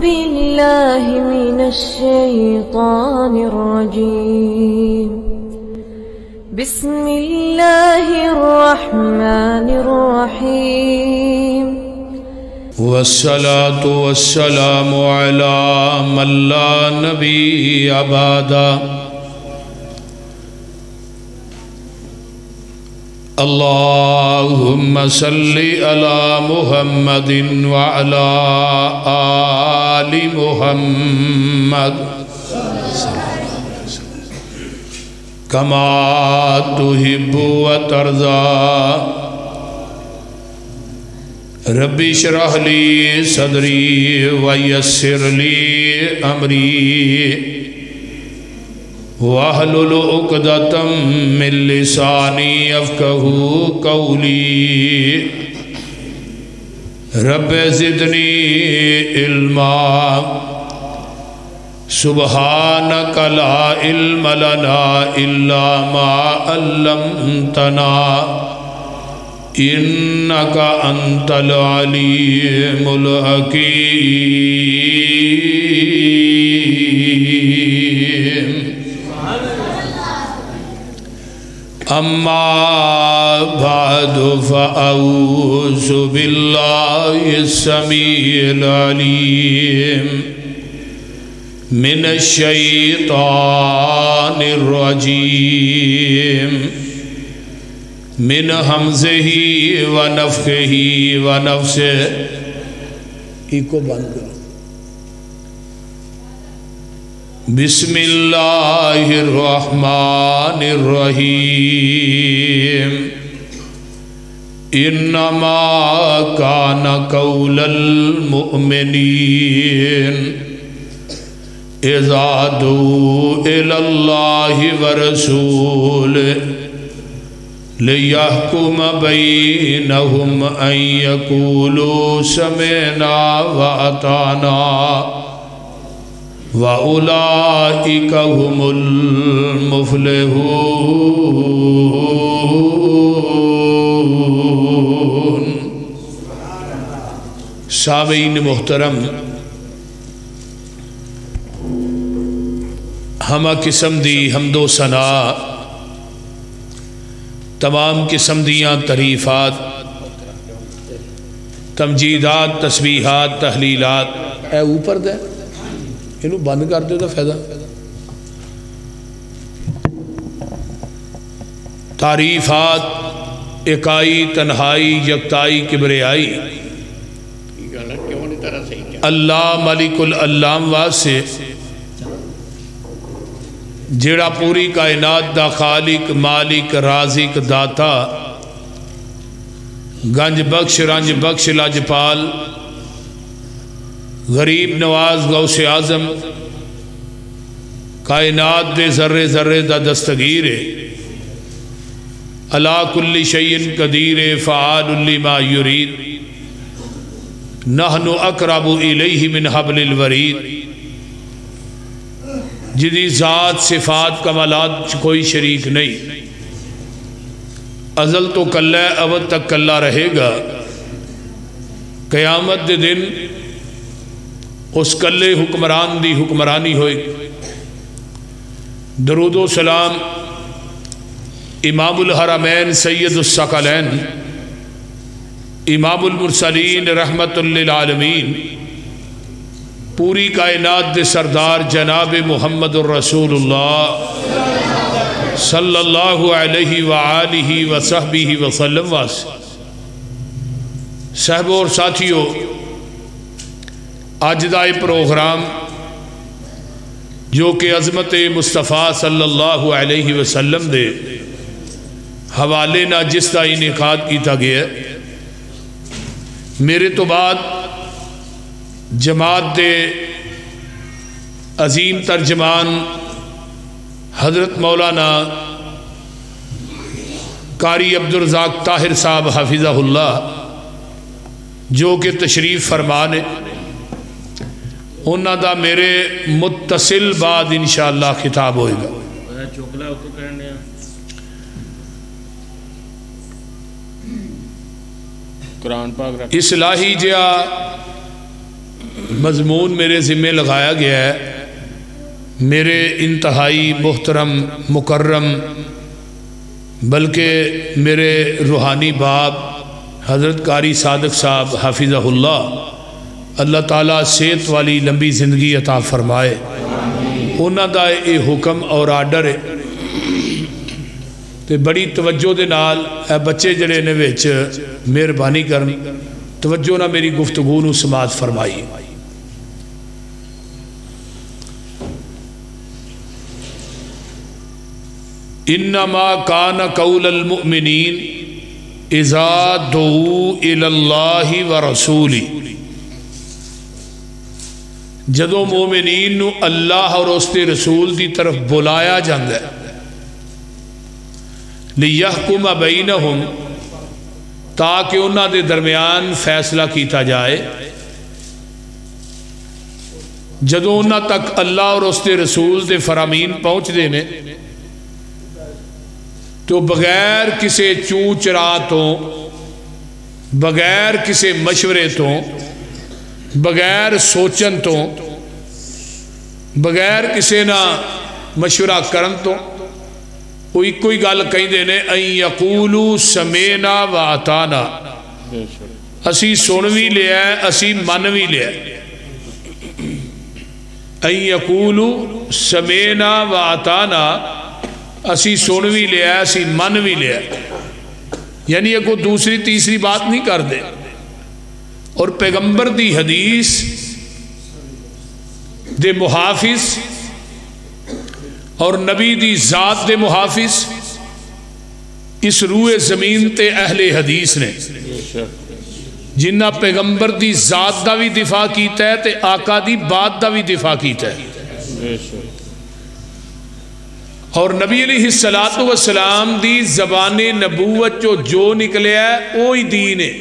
بالله من الشيطان الرجيم بسم الله الرحمن الرحيم والصلاة والسلام على من لا نبي بعده اللهم صل على محمد وعلى آل محمد كما تحب وترضى ربي اشرح لي صدري ويسر لي أمري واحلل عقدة من لساني يفقهوا قولي رب زدني علما سبحانك لا علم لنا إلا ما علمتنا إنك أنت العليم الحكيم أما بعد فأعوذ بالله السميع العليم من الشيطان الرجيم من همزه ونفخه ونفسه ایکو بند کرو بسم اللہ الرحمن الرحیم انما کان قول المؤمنین اذا دعوا الی اللہ ورسولہ لِيَحْكُمَ بَيْنَهُمْ أَن يَقُولُوا سَمِعْنَا وَأَطَعْنَا وَأُولَئِكَ هُمُ الْمُفْلِحُونَ سامعین محترم، ہمہ قسم دی حمد و ثنا تمام قسم دیاں تعریفات تمجیدات تسبیحات تحلیلات اے اوپر دے انہوں بند کر دے تو فائدہ تعریفات اکائی تنہائی یکتائی کبریائی اللہ ملک العلام واسے جڑا پوری کائنات دا خالق مالک رازق داتا گنج بخش رنج بخش لاجپال غریب نواز غوث اعظم کائنات دے ذرے ذرے دا دستگیر علا کل شیء قدیر فعال لما یرید نحن اقرب الیہ من حبل الورید جدی ذات صفات کمالات کوئی شریک نہیں، ازل تو کلہ ابد تک کلہ رہے گا، قیامت دے دن اس کلے حکمران دی حکمرانی ہوئے۔ درود و سلام امام الحرمین سید الثقلین امام المرسلین رحمت للعالمین پوری کائنات دے سردار جناب محمد الرسول اللہ صلی اللہ علیہ وآلہ وصحبہ وسلم واسے صحبہ اور ساتھیوں، آج دا پروگرام جو کہ عظمت مصطفیٰ صلی اللہ علیہ وسلم دے حوالے نہ جس دا انعقاد کیتا گیا، میرے تو بعد جماعت دے عظیم ترجمان حضرت مولانا قاری عبدالرزاق طاہر صاحب حفظہ اللہ جو کہ تشریف فرمانے انہاں دا میرے متصل بعد انشاءاللہ خطاب ہوئے گا۔ اصلاحی جہا مضمون میرے ذمہ لگایا گیا ہے میرے انتہائی محترم مکرم بلکہ میرے روحانی باپ حضرت قاری صادق صاحب حافظہ اللہ تعالیٰ صحت والی لمبی زندگی عطا فرمائے انہاں دا اے حکم اور آرڈر ہے تے بڑی توجہ دے نال اے بچے جڑے نے وچ مہربانی کرن توجہ نہ میری گفتگو نو سماعت فرمائی انما کان قول المؤمنین اذا دعوا الی اللہ ورسولہ جدو مومنین نو اللہ اور اس کے رسول دی طرف بلایا جاندہ ہے لیحکم بینہم تاکہ انہاں دے درمیان فیصلہ کیتا جائے جدو انہاں تک اللہ اور اس کے رسول دے فرامین پہنچ دینے تو بغیر کسی چون چرا تو بغیر کسی مشورے تو بغیر سوچن تو بغیر کسی نہ مشورہ کرن تو کوئی کوئی گل کہیں دینے این یقولو سمینا و آتانا اسی سنوی لیا ہے اسی منوی لیا ہے این یقولو سمینا و آتانا اسی سنوی لیا ہے اسی منوی لیا ہے یعنی یہ کوئی دوسری تیسری بات نہیں کر دے اور پیغمبر دی حدیث دے محافظ اور نبی دی ذات دے محافظ اس روح زمین تے اہل حدیث نے جنہ پیغمبر دی ذات دا بھی دفاع کیتا ہے تے آقا دی بات دا بھی دفاع کیتا ہے اور نبی علیہ السلام دی زبان نبوت جو نکلے ہے وہی دین ہے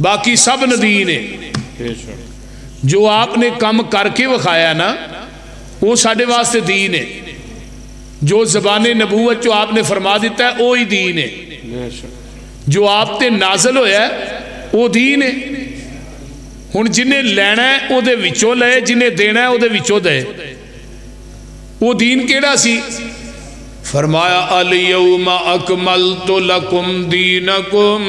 باقی سب ندین ہے جو آپ نے کم کر کے وکھایا نا وہ ساڑھے واسطے دین ہے جو زبان نبوت جو آپ نے فرما دیتا ہے وہی دین ہے جو آپ تے نازل ہویا ہے وہ دین ہے ہن جنہیں لینا ہے وہ دے وچوں لے جنہیں دینا ہے وہ دے وچوں دے وہ دین کیڑا سی فرمایا الیوم اکملت لکم دینکم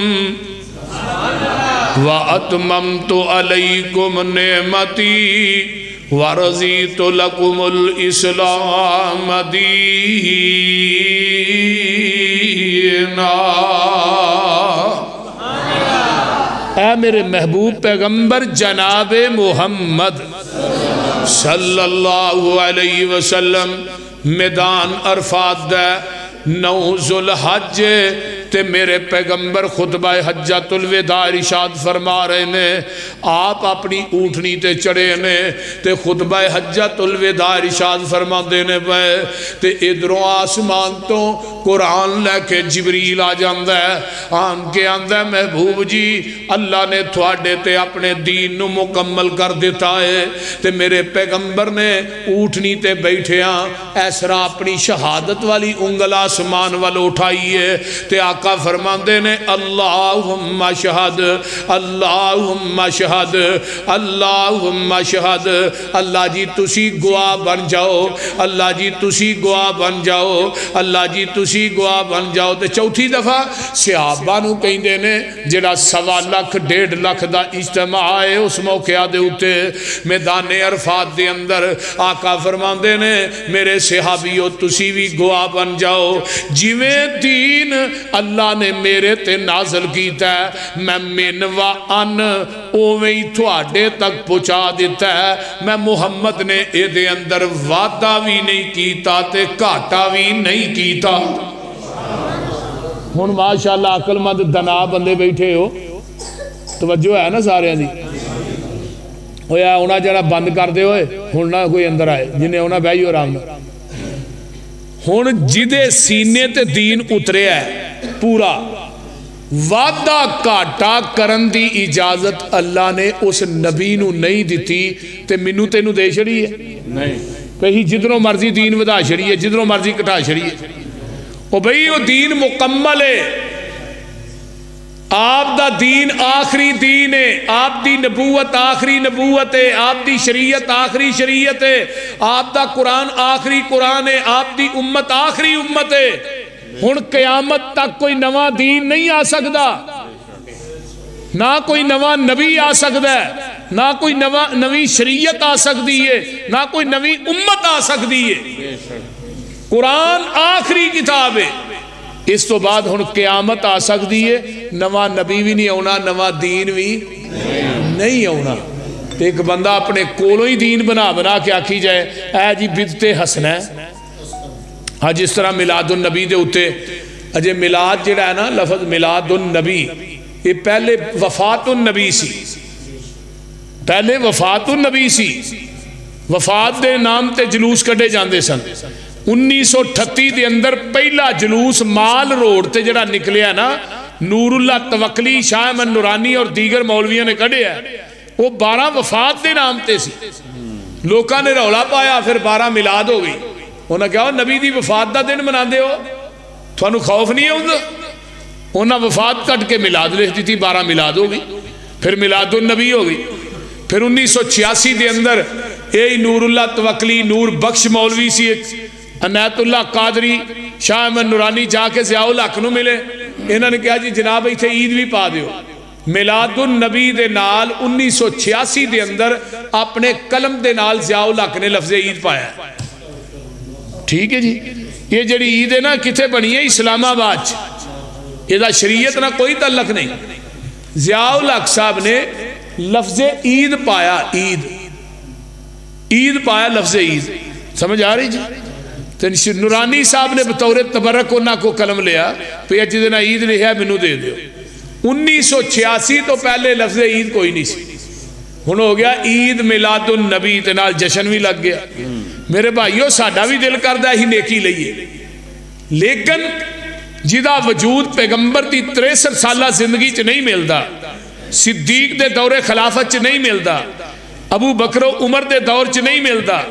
وَأَتْمَمْتُ عَلَيْكُمْ نِعْمَتِي وَرَضِيتُ لَكُمُ الْإِسْلَامَ دِينًا اے میرے محبوب پیغمبر جناب محمد صلی اللہ علیہ وسلم میدان عرفات دے 9 ذوالحج تے میرے پیغمبر خطبہ حجۃ الوداع ارشاد فرما رہے نے آپ اپنی اونٹنی تے چڑھے نے تے خطبہ حجۃ الوداع ارشاد فرما دینے پہ تے ادھروں آسمان تو قرآن لے کے جبریل آ جاندہ ہے آن کے آندہ ہے محبوب جی اللہ نے تھوڑے تے اپنے دین نو مکمل کر دیتا ہے تے میرے پیغمبر نے اونٹنی تے بیٹھے ہاں ایسرا اپنی شہادت والی انگل آسمان والو اٹھائیے تے آقا فرماندے نے اللہم شہد اللہم شہد اللہم شہد اللہ جی تسی گواہ بن جاؤ اللہ جی تسی گواہ بن جاؤ اللہ جی تسی گواہ بن جاؤ تے چوتھی دفعہ صحابہ نو کہیں دے نے جڑا 1.25 لاکھ 1.5 لاکھ دا اجتماع ہے اس موقع دے اتے میدان عرفات دے اندر آقا فرماندے نے میرے صحابیو تسی بھی گواہ بن جاؤ جویں دین اللہ نے میرے تے نازل کیتا ہے میں من و ان اوویں تھوڑے تک پہنچا دیتا ہے میں محمد نے اے دے اندر وعدہ بھی نہیں کیتا تے گھاٹا بھی نہیں کیتا ہن ماشاءاللہ عقل مند دنا بندے بیٹھے ہو توجہ ہے نا سارے دی ہویا انہاں جڑا بند کر دے ہوئے ہن نہ کوئی اندر آئے جنہیں انہاں بہی آرام نہ ہن جدے سینے تے دین اترے ہے پورا وعدہ کاٹا کرن دی اجازت اللہ نے اس نبی نو نہیں دیتی تے منو تے نو دے چھڑی ہے نہیں کہیں جدنوں مرضی دین ودا چھڑی ہے جدنوں مرضی کٹا چھڑی ہے او بھئی وہ دین مکمل ہے آپ دا دین آخری دین ہے، آپ دی نبوت آخری نبوت ہے، آپ دی شریعت آخری شریعت ہے، آپ دا قرآن آخری قرآن ہے، آپ دی امت آخری امت ہے۔ ہن قیامت تک کوئی نواں دین نہیں آ سکتا، نہ کوئی نواں نبی آ سکتا ہے، نہ کوئی نوی شریعت آ سکتی ہے، نہ کوئی نوی امت آ سکتی ہے۔ قرآن آخری کتاب ہے، اس تو بعد ہن قیامت آ سکتی ہے، نواں نبی بھی نہیں آنا، نواں دین بھی نہیں آنا۔ ایک بندہ اپنے کولوں ہی دین بنا بنا کے آکھی جائے اے جی بدعت حسنہ ہے۔ ہاں جس طرح میلاد النبی دے اتے اجے میلاد جڑا ہے نا، لفظ میلاد النبی یہ پہلے وفات النبی سی، پہلے وفات النبی سی، وفات دے نام تے جلوس کڈے جاندے سن۔ 1938 دے اندر پہلا جلوس مال روڈ تے جڑا نکلیا نا، نور اللہ توکلی، شاہ احمد نورانی اور دیگر مولویوں نے کڈے ہے، وہ 12 وفات دے نام تے سی۔ لوکاں نے رولا پایا، پھر 12 میلاد ہو گئی۔ انہاں کہا نبی دی وفات دا دن منا دے ہو، تھانو خوف نہیں ہے ہوندہ؟ انہاں وفات کٹ کے میلاد لکھ دی تھی، 12 میلاد ہو گئی، پھر میلاد النبی ہو گئی۔ پھر 1986 دے اندر اے نور اللہ توکلی، نور بخش مولوی سی، ایک عنایت اللہ قادری، شاہ احمد نورانی جا کے ضیاء الحق نو ملے، انہوں نے کہا جی جناب ایتھے عید بھی پا دیو۔ میلاد النبی دے نال 1986 دے اندر اپنے قلم دے نال ضیاء الحق نے لفظ عید پایا۔ ٹھیک ہے جی، یہ جڑی عید ہے نا کتھے بنی ہے؟ اسلام آباد۔ یہ شریعت نہ کوئی تعلق نہیں۔ ضیاء الحق صاحب نے لفظ عید پایا، عید پایا لفظ عید، سمجھ آ رہی جی؟ نورانی صاحب نے بطور تبرک انہاں کو قلم لیا، پہ اچھی دینا عید لکھا ہے منو دے دیو۔ 1986 تو پہلے لفظ عید کوئی نہیں سی، ہن ہو گیا عید میلاد النبی تے نال جشن بھی لگ گیا۔ میرے بھائیو ساڈا بھی دل کردا ہی نیکی لئیے، لیکن جدا وجود پیغمبر دی 63 سالہ زندگی چ نہیں ملدا، صدیق دے دور خلافت چ نہیں ملدا، ابو بکر و عمر دے دور چ نہیں ملدا،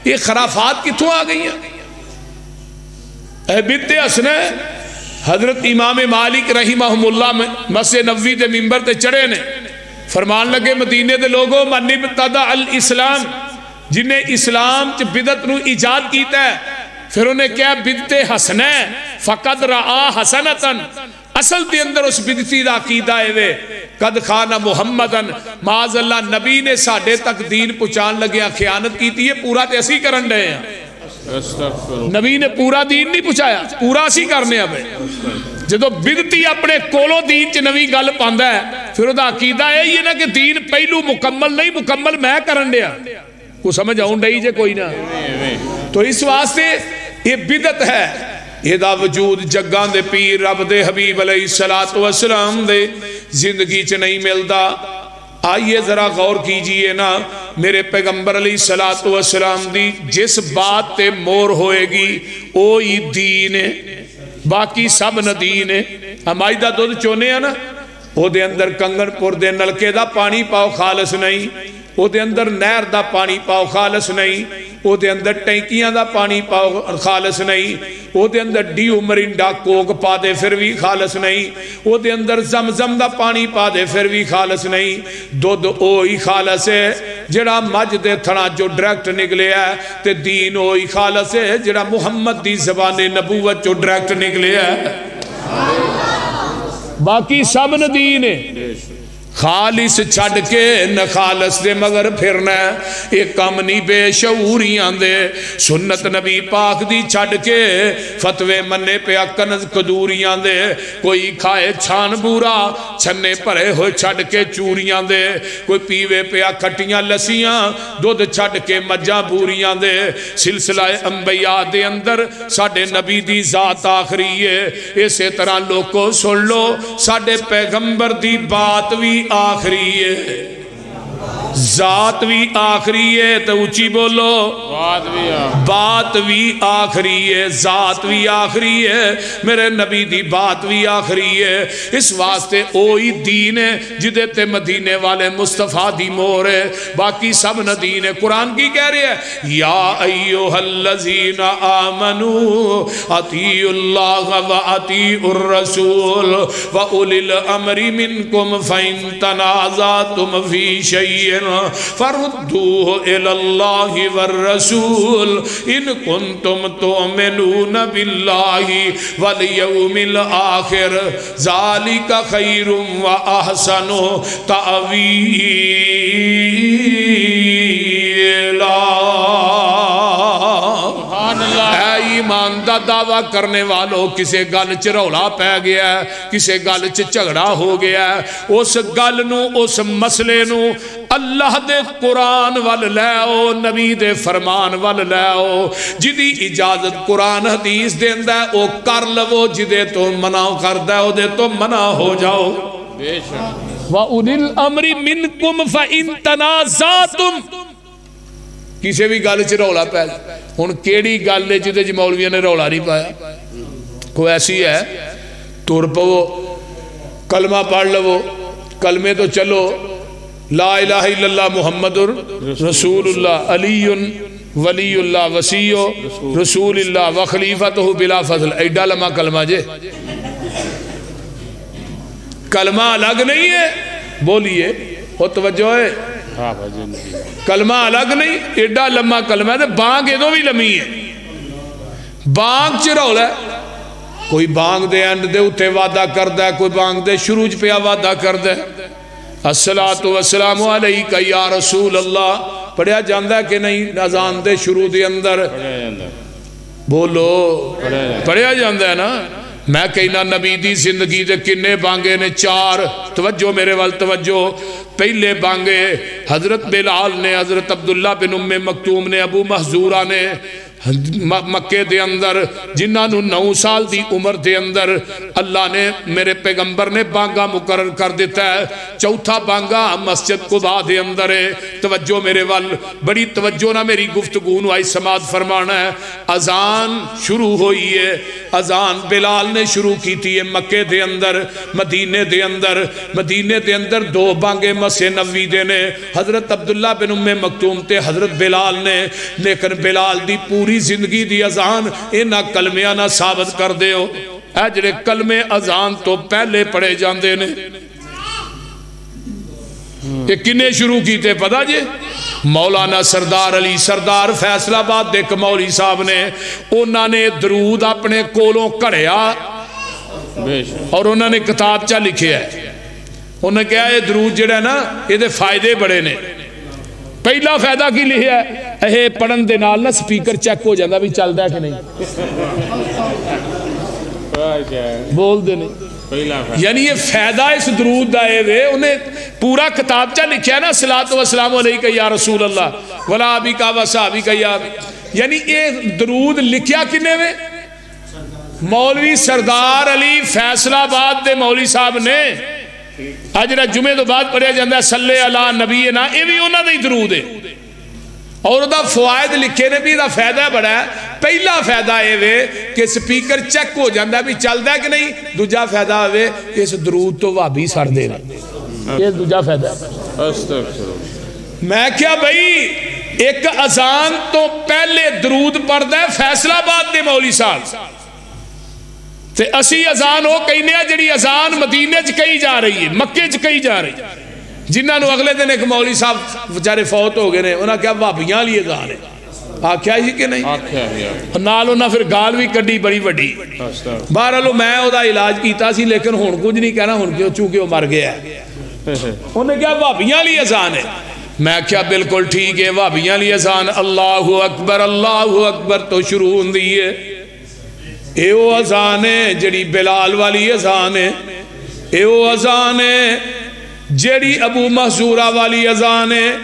یہ خرافات کتھوں آ گئی ہیں؟ اے بدعت حسنہ حضرت امام مالک رحمہ اللہ مسجد نبوی دے منبر تے چڑھے نے، فرمان لگے مدینے دے لوگوں من ابتدع الاسلام، جنہیں اسلام چ بدعت نو ایجاد کیتا ہے، پھر انہیں کیا بدعت حسنہ فقد رعا حسنتن، اصل دے اندر اس بدعتی دا عقیدہ ہے وے قد خان محمدن، معاذ اللہ نبی نے ساڑھے تک دین پہنچان لگیا خیانت کی تھی، یہ پورا تے اسی کرن رہے ہیں۔ نبی نے پورا دین نہیں پہنچایا، پورا اسی کرنے اب جدو بدعتی اپنے کولو دین چ نوی گل پاندا ہے، پھر وہ دا عقیدہ ہے یہ نہ کہ دین پہلو مکمل نہیں، مکمل میں کرن دیا کو سمجھ آؤں ڈائی جے کوئی نہ۔ تو اس واسطے یہ بدعت ہے، یہ دا وجود جگان دے پیر رب دے حبیب علیہ السلام دے زندگی چ نہیں ملدا۔ آئیے ذرا غور کیجئے نا، میرے پیغمبر علیہ السلام دی جس بات تے مور ہوئے گی اوہی دین ہے، باقی سب نہ دین ہے۔ ہمائی دا دودھ چونے ہیں نا، وہ دے اندر کنگن پور دے نلکے دا پانی پاؤ خالص نہیں، وہ دے اندر نہر دا پانی پاؤ خالص نہیں، وہ دے اندر ٹینکیاں دا پانی پاؤ خالص نہیں، وہ دے اندر ڈیو مرنڈا کوک پا دے پھر بھی خالص نہیں، وہ دے اندر زمزم دا پانی پا دے پھر بھی خالص نہیں۔ دودھ اوہی خالص ہے جڑا مجھ دے تھنا جو ڈریکٹ نکلے ہے، تے دین اوہی خالص ہے جڑا محمد دی زبان نبوت جو ڈریکٹ نکلے ہے، باقی سب نہ دین ہے۔ خالص چھڑ کے نہ خالص دے مگر پھرنا ہے، ایک کم نہیں بے شعوریاں دے، سنت نبی پاک دی چھڑ کے فتوے منے پہ کنز کدوریاں دے، کوئی کھائے چھان بورا چھنے پرے ہوئے چھڑ کے چوریاں دے، کوئی پیوے پہ کھٹیاں لسیاں دودھ چھڑ کے مجاں بوریاں دے۔ سلسلہ انبیاء دے اندر ساڑھے نبی دی ذات آخری ہے، اسی طرح لوگوں سن لو ساڑھے پیغمبر دی بات بھی آخری ہے۔ ذات بھی آخری ہے تو اچھی بولو بات بھی آخری ہے ذات بھی آخری ہے میرے نبی دی بات بھی آخری ہے اس واسطے اوہی دین ہے جدے تے مدینے والے مصطفیٰ دی مور ہے باقی سب نہ دین ہے قرآن کی کہہ رہے ہیں یا ایوہ الذین آمنوا اطیعوا اللہ و اطیعوا الرسول و اولی الامر منکم فإن تنازعتم فی شیء فردوه الی اللہ والرسول ان کنتم تؤمنون باللہ والیوم الآخر ذالک خیر و احسن تأویلا اے ایمان دا دعویٰ کرنے والوں کسے گل چ رولا پہ گیا ہے کسے گل چ جھگڑا ہو گیا ہے اس گل نو اس مسئلے نو اللہ دے قرآن وال لے آؤ نبی دے فرمان وال لے آؤ جدی اجازت قرآن حدیث دیندا ہے او کر لو جدے تو منع کردا ہے او دے تو منع ہو جاؤ بے شک وَأُولِي الْأَمْرِ مِنْكُمْ فَإِن تَنَازَعْتُمْ کسی بھی گل چ رولا پہ ہن کیڑی گل ہے جدے مولویاں نے رولا نہیں پایا کوئی ایسی ہے تر پو کلمہ پڑھ لو کلمے تو چلو لا الہ الا اللہ محمد رسول اللہ علی ولی اللہ وسیع رسول اللہ وخلیفتہ بلا فضل ایڈا لمحہ کلمہ جے کلمہ الگ نہیں ہے بولیے وہ توجہ ہے کلمہ الگ نہیں ایڈا لمحہ کلمہ ہے بانگ ادو بھی لمحی ہے بانگ چ رولا ہے کوئی بانگ دے اینڈ دے اتے وعدہ کردہ ہے کوئی بانگ دے شروع پہ وعدہ کردہ ہے الصلاۃ والسلام علیکہ یا رسول اللہ پڑھیا جاندہ ہے کہ نہیں اذان دے شروع دے اندر بولو پڑھیا جاندہ ہے نا میں کہنا نبی دی زندگی دے کنے بانگے نے 4 توجہ میرے وال توجہ پہلے بانگے حضرت بلال نے حضرت عبداللہ بن ام مکتوم نے ابو محذورہ نے مکے دے اندر جنہاں نو 9 سال دی عمر دے اندر اللہ نے میرے پیغمبر نے بانگا مقرر کر دیتا ہے چوتھا بانگا مسجد قباء دے اندر ہے توجہ میرے وال بڑی توجہ نہ میری گفتگو نو آئی سماعت فرمانا ہے اذان شروع ہوئی ہے اذان بلال نے شروع کی تھی مکے دے اندر مدینے دے اندر 2 بانگے مسجد نبوی دے نے حضرت عبداللہ بن ام مکتوم تے حضرت بلال نے لیکن بلال دی پوری زندگی دی اذان اینا کلمیاں نہ ثابت کر دے ہو اے جڑے کلمے اذان تو پہلے پڑھے جاندے نے یہ کنے شروع کیتے پتا جے مولانا سردار علی سردار فیصلہ آباد دیکھ مولی صاحب نے انہوں نے درود اپنے کولوں کڑیا اور انہوں نے کتابچہ لکھے ہے انہوں نے کہا یہ درود جڑا ہے نا یہ دے فائدے بڑے نے پہلا فائدہ کی لکھیا ہے اے پڑھن دے نال نا سپیکر چیک ہو جاندہ بھی چل دا ہے کہ نہیں بول دے نہیں یعنی یہ فائدہ اس درود دا ہے انہیں پورا کتابچہ لکھیا ہے نا صلاۃ و سلام علیکہ یا رسول اللہ ولا ابی کا وصحابی کا یا یعنی یہ درود لکھیا کنے میں مولوی سردار علی فیصلہ آباد دے مولوی صاحب نے اجرہ جمعہ تو بعد پڑھیا جاندہ ہے صلی اللہ نبی نا یہ بھی انہوں نے درود ہے اور دا فوائد لکھے نے بھی دا فائدہ بڑا ہے پہلا فائدہ ہے کہ سپیکر چیک ہو جاندہ بھی چل دا کہ نہیں دوجہ فائدہ ہے اس درود تو وابی سڑ دے رہا یہ دوجہ فائدہ ہے میں کیا بھئی ایک اذان تو پہلے درود پڑھ دے فیصلہ آباد دے مولوی صاحب تے اسی اذان ہو کئی نیا جڑی اذان مدینے چ کئی جا رہی ہے مکے چ کئی جا رہی ہے جنہاں نو اگلے دن ایک مولوی صاحب بچارے فوت ہو گئے نے انہاں کیا وابیاں لیے اذان ہے آکھیا ہی کہ نہیں نال انہاں پھر گال بھی کڈی بڑی وڈی بہرحال میں او دا علاج کیتا سی لیکن ہن کچھ نہیں کہنا ہن کیوں چونکہ وہ مر گیا ہے انہوں نے کیا وابیاں لیے اذان ہے میں کیا بالکل ٹھیک ہے وابیاں لیے اذان اللہ اکبر تو شروع ہوندی ہے اے او اذان ہے جڑی بلال والی اذان ہے اے او اذان ہے جڑی ابو محذورہ والی اذان ہے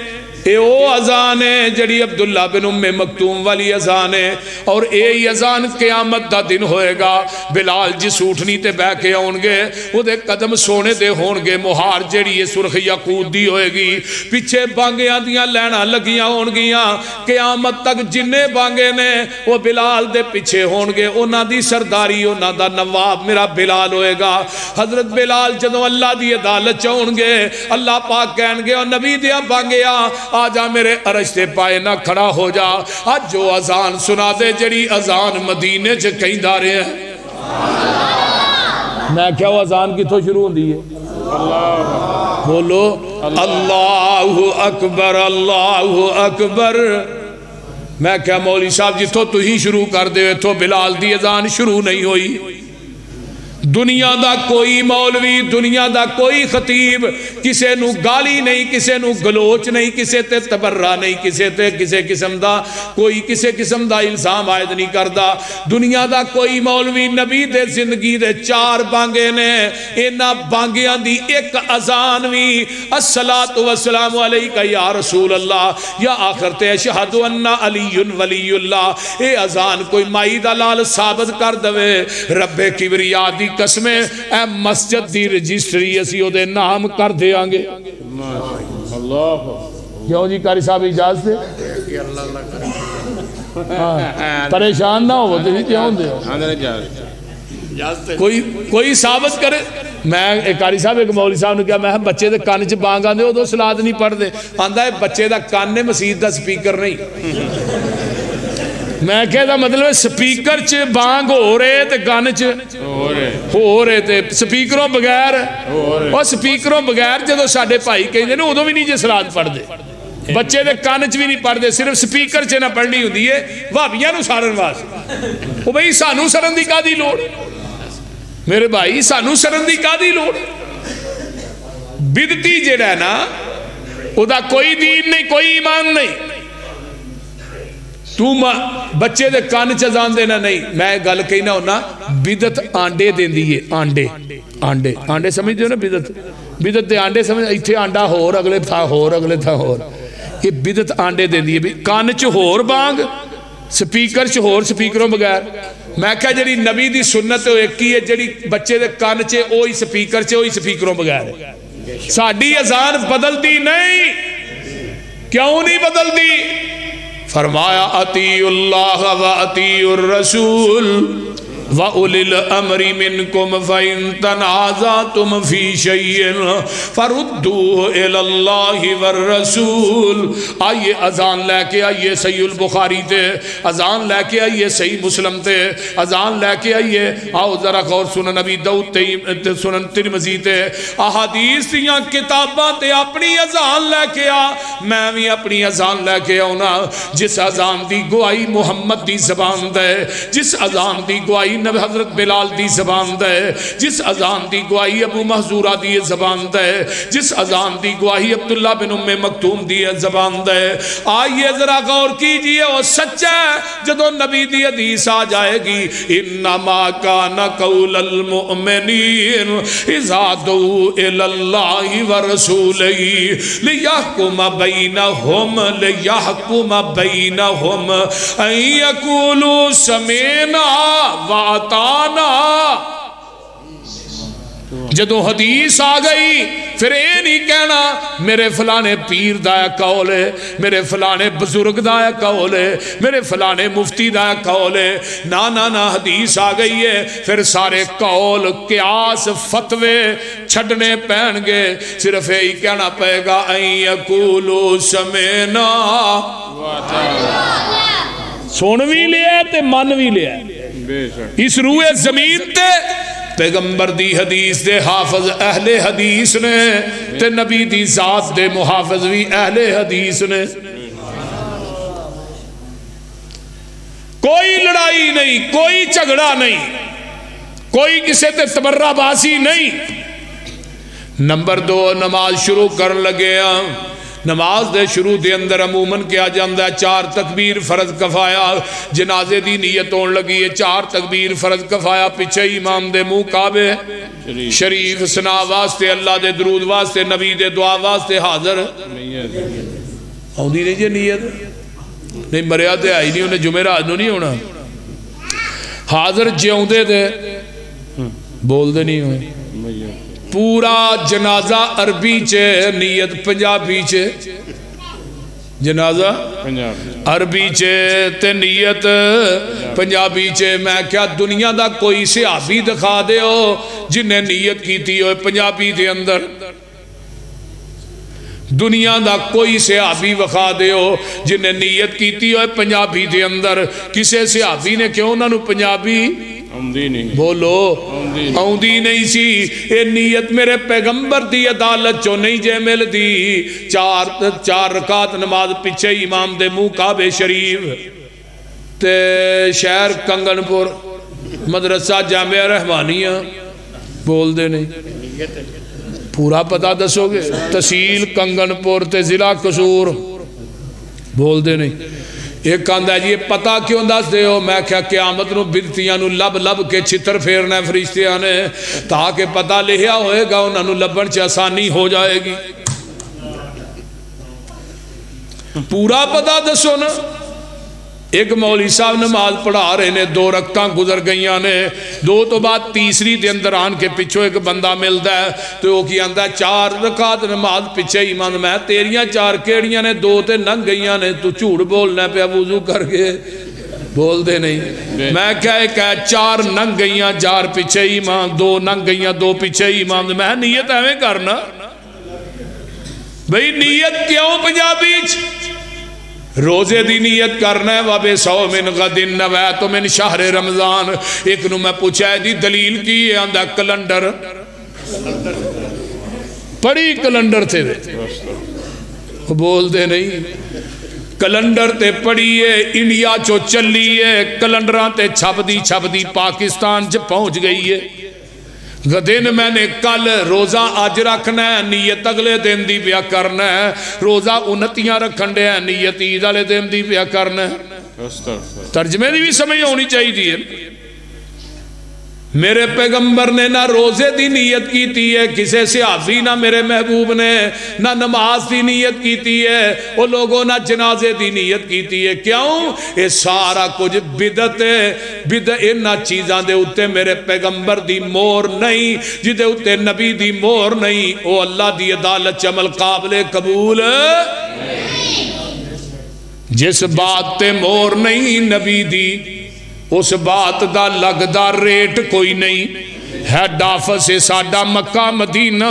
اے او اذان ہے جڑی عبداللہ بن ام مکتوم والی اذان ہے، اور اے اذان قیامت دا دن ہوئے گا۔ بلال جس اٹھنی تے بہ کے آن گے وہ دے قدم سونے دے ہون گے، مہار جڑی سرخ یاقوت دی ہوئے گی، پیچھے بانگیاں دیاں لینا لگیاں ہون گیاں، قیامت تک جننے بانگے نے وہ بلال دے پیچھے ہون گے، انہاں دی سرداری انہاں دا نواب میرا بلال ہوئے گا۔ حضرت بلال جدوں اللہ دی عدالت چون گے، اللہ پاک کہن گے اور نبی دیا بانگیا آجا میرے عرش تے پائے نہ کھڑا ہو جا، آج جو اذان سنا دے جڑی اذان مدینے چ کہیں دارے ہیں۔ میں کیا وہ اذان کی تو شروع ہوندی ہے؟ بولو اللہ اکبر اللہ اکبر۔ میں کیا مولوی صاحب جتوں تو ہی شروع کر دے تو بلال دی اذان شروع نہیں ہوئی۔ دنیا دا کوئی مولوی، دنیا دا کوئی خطیب کسے نو گالی نہیں، کسے نو گلوچ نہیں، کسے تے تبرہ نہیں، کسے تے کسے قسم دا کوئی کسے قسم دا الزام عائد نہیں کردا۔ دنیا دا کوئی مولوی نبی دے زندگی دے 4 بانگے نے، اینا بانگیاں دی ایک اذان وی الصلاۃ والسلام علیکہ یا رسول اللہ یا آخر تے اشہد ان علی ولی اللہ، اے اذان کوئی مائی دلال ثابت کر دوے رب کبریا دی قسمیں اے مسجد دی رجسٹری اسی او دے نام کر دے آنگے۔ کیوں جی قاری صاحب اجازت دے؟ پریشان نہ ہو تو کیوں دے؟ کوئی ثابت کرے۔ میں قاری صاحب ایک مولوی صاحب نے کہا میں بچے دے کان چ بانگ آندے ہو تو صلاۃ نہیں پڑھ دے، آندہ ہے بچے دا کان نے مسجد دا سپیکر نہیں۔ میں کہتا مطلب سپیکر چ بانگ ہو رہے تے گان چ ہو رہے تے سپیکروں بغیر، اور سپیکروں بغیر جدو ساڑھے بھائی کہیں دے نا ادھو بھی نہیں جے صلاۃ پڑھ دے، بچے دے کان چ بھی نہیں پڑھ دے، صرف سپیکر چ نہ پڑھنی ہوندی ہے وہابیاں نو سارن واسطے۔ وہ بھئی سانو سرن دی کا دی لوڑ؟ میرے بھائی سانو سرن دی کا دی لوڑ؟ بدتی جڑا ہے نا او دا کوئی دین نہیں، کوئی ایمان نہیں۔ تو بچے دے کان چ اذان دینا نہیں۔ میں گل کہنا ہونا بدت آنڈے دیندی ہے، آنڈے آنڈے آنڈے سمجھ دیو نا، بدت بدت دے آنڈے سمجھ، ایتھے آنڈا ہور اگلے تھا ہور اگلے تھا ہور، یہ بدت آنڈے دیندی ہے۔ کان چ ہور بانگ، سپیکر چ ہور سپیکروں بغیر۔ میں کہا جڑی نبی دی سنت ہے ایک ہی ہے، جڑی بچے دے کان چ اوہی سپیکر چ اوہی سپیکروں بغیر ہے۔ ساڈی اذان بدلتی نہیں، کیوں نہیں بدلتی؟ فرمایا اطیعوا اللہ و اطیعوا الرسول وَأُولِي الْأَمْرِ مِنْكُمْ فَإِن تَنَازَعْتُمْ فِي شَيْءٍ فَرُدُّوهُ إِلَى اللَّهِ وَالرَّسُولِ۔ آئیے اذان لے کے آئیے صحیح البخاری تے، اذان لے کے آئیے صحیح مسلم تے، اذان لے کے آئیے آؤ ذرا غور سنن نبی داؤد تے سنن ترمذی تے، احادیث دیاں کتاباں تے اپنی اذان لے کے آ، میں بھی اپنی اذان لے کے آؤنا۔ جس اذان دی گواہی محمد دی زبان دے، جس اذان دی گواہی حضرت بلال دی زبان دے، جس اذان دی گواہی ابو محذورہ دی زبان دے، جس اذان دی گواہی عبداللہ بن ام مکتوم دی زبان دے۔ آئیے ذرا غور کیجئے، وہ سچا ہے جدو نبی دی حدیث آ جائے گی انما کان قول المؤمنین اذا دعوا الی اللہ ورسولہ لیحکم بینہم ان یقولوا سمعنا وَعَطَانَا۔ جدو حدیث آ گئی پھر اے نہیں کہنا میرے فلانے پیر دایا قول ہے، میرے فلانے بزرگ دایا قول ہے، میرے فلانے مفتی دایا قول ہے، نا نا نا حدیث آ گئی ہے پھر سارے قول قیاس فتوے چھڑنے پہن گے، صرف یہی کہنا پہے گا ان یقولوا سمعنا سن بھی لیا تے من بھی لیا۔ اس روح زمین تے پیغمبر دی حدیث دے حافظ اہل حدیث نے تے نبی دی ذات دے محافظ بھی اہل حدیث نے۔ کوئی لڑائی نہیں، کوئی جھگڑا نہیں، کوئی کسی تے تبرہ بازی نہیں۔ نمبر 2 نماز شروع کر لگے ہیں۔ نماز دے شروع دے اندر عموماً کیا جاندہ ہے 4 تکبیر فرض کفایا، جنازے دی نیت ہون لگی ہے 4 تکبیر فرض کفایا، پیچھے امام دے منہ کعبے شریف سنا واسطے، اللہ دے درود واسطے، نبی دے دعا واسطے حاضر۔ آؤندی نہیں جی نیت نہیں مریا تے آئی نہیں انہیں جمعرات نو نہیں ہونا حاضر جیوندے دے بول دے نہیں ہوئے پورا جنازہ عربی چے نیت پنجابی چے جنازہ عربی چے تے نیت پنجابی چے میں کیا دنیا دا کوئی صحابی دکھا دے ہو جنہیں نیت کی تھی ہوئے پنجابی دے اندر دنیا دا کوئی صحابی وخا دے ہو جنہیں نیت کی تھی ہوئے پنجابی دے اندر کسے صحابی نے کیوں نہ نو پنجابی بولو آؤندی نہیں سی اے نیت میرے پیغمبر دی عدالت چو نہیں جے مل دی چار رکعت نماز پیچھے امام دے منہ کعبے شریف تے شہر کنگن پور مدرسہ جامعہ رحمانیہ بول دے نہیں پورا پتہ دسو گے تحصیل کنگن پور تے ضلع قصور بول دے نہیں ایک کہندہ ہے جی پتہ کیوں دس دے ہو میں کیا قیامت نو بدتیاں نو لب لب کے چھتر پھیرنا ہے فرشتیاں نے تاکہ پتہ لہیا ہوئے گا انہوں نے لبن چا آسانی ہو جائے گی پورا پتہ دسو نا ایک مولوی صاحب نماز پڑھا رہے نے 2 رکعتاں گزر گئیاں نے 2 تو بعد تیسری دے اندر آن کے پچھو ایک بندہ ملتا ہے تو وہ کی آندہ 4 رکعت نماز پچھے ایمان میں تیریاں 4 کیڑیاں نے 2 تے ننگ گئیاں نے تو جھوٹ بولنا پہ وضو کر کے بول دے نہیں میں کہا 4 ننگ گئیاں 4 پچھے ایمان 2 ننگ گئیاں 2 پچھے ایمان میں نیت ہے میں کرنا بھئی نیت کیوں پنجابی روزے دی نیت کرنا ہے وَبِ صَوْمٍ غَدٍ نَوَیْتُ مِنْ شَہْرِ رمضان ایک نو میں پوچھا ہے دی دلیل کی ہے آندھا کلنڈر پڑی کلنڈر تھے بول دے نہیں کلنڈر تے پڑی ہے انڈیا چو چلی ہے کلنڈران تے چھپ دی پاکستان چ پہنچ گئی ہے غدین میں نے کل روزہ آج رکھنا ہے نیت اگلے دن دی بیا کرنا ہے روزہ 29 رکھن دے ہیں نیت عید والے دن دی بیا کرنا ہے ترجمے دی بھی سمجھ ہونی چاہیے دی میرے پیغمبر نے نہ روزے دی نیت کی تھی ہے کسے صحابی نہ میرے محبوب نے نہ نماز دی نیت کی تھی ہے وہ لوگوں نہ جنازے دی نیت کی تھی ہے کیوں یہ سارا کچھ بدعت ہے بدعت نہ چیزاں دے اتے میرے پیغمبر دی مور نہیں جدے اتے نبی دی مور نہیں او اللہ دی عدالت عمل قابل قبول جس بات تے مور نہیں نبی دی اس بات دا لگدا ریٹ کوئی نہیں ہیڈ آفس ساڈا مکہ مدینہ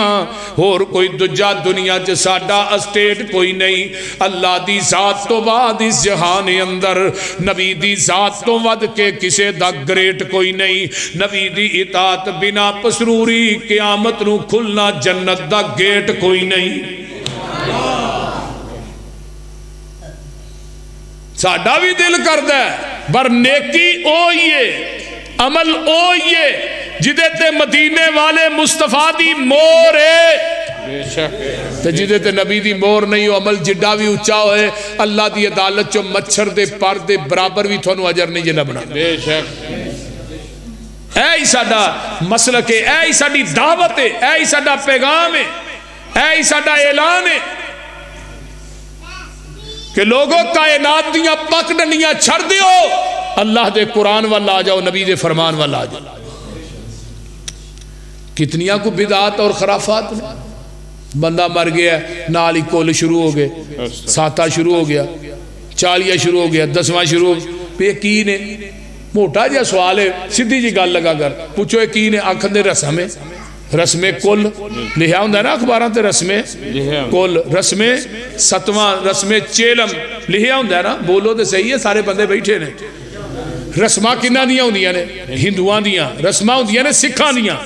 اور کوئی دجا دنیا چ ساڈا اسٹیٹ کوئی نہیں اللہ دی ذات تو بعد اس جہان اندر نبی دی ذات تو ود کے کسے دا گریٹ کوئی نہیں نبی دی اطاعت بنا پسروری قیامت نو کھلنا جنت دا گیٹ کوئی نہیں ساڈا بھی دل کردہ ہے بر نیکی اوئیے عمل اوئیے جدے تے مدینے والے مصطفیٰ دی مور ہے تے جدے تے نبی دی مور نہیں ہو عمل جڈا بھی اچھا ہوئے اللہ دی عدالت چو مچھر دے پر دے برابر بھی تھونو اجر نہیں جنہ بنا اے ہی ساڈا مسلک ہے اے ہی ساڈی دعوت ہے اے ہی ساڈا پیغام ہے اے ہی ساڈا اعلان ہے کہ لوگوں کائنات دیاں پک ڈنیاں چھڑ دیو اللہ دے قرآن والا آ جاؤ نبی دے فرمان والا آ جاؤ کتنیاں کو بدعات اور خرافات بندہ مر گیا نالی کول شروع ہو گئے ساتہ شروع ہو گیا 40 شروع ہو گیا 10واں شروع ہو گیا کی نے موٹا جا سوال ہے سدھی جی گل لگا کر پوچھو کی نے آنکھن دے رسم رسم کل لہیا ہوں نا اخباران تے رسم کل رسم 7واں رسم چیلم لہیا ہوں نا بولو تے صحیح ہے سارے بندے بیٹھے نے رسمہ کنہ دیا ہوں دیا نے ہندوان دیا رسمہ ہوں دیا نے سکھان دیا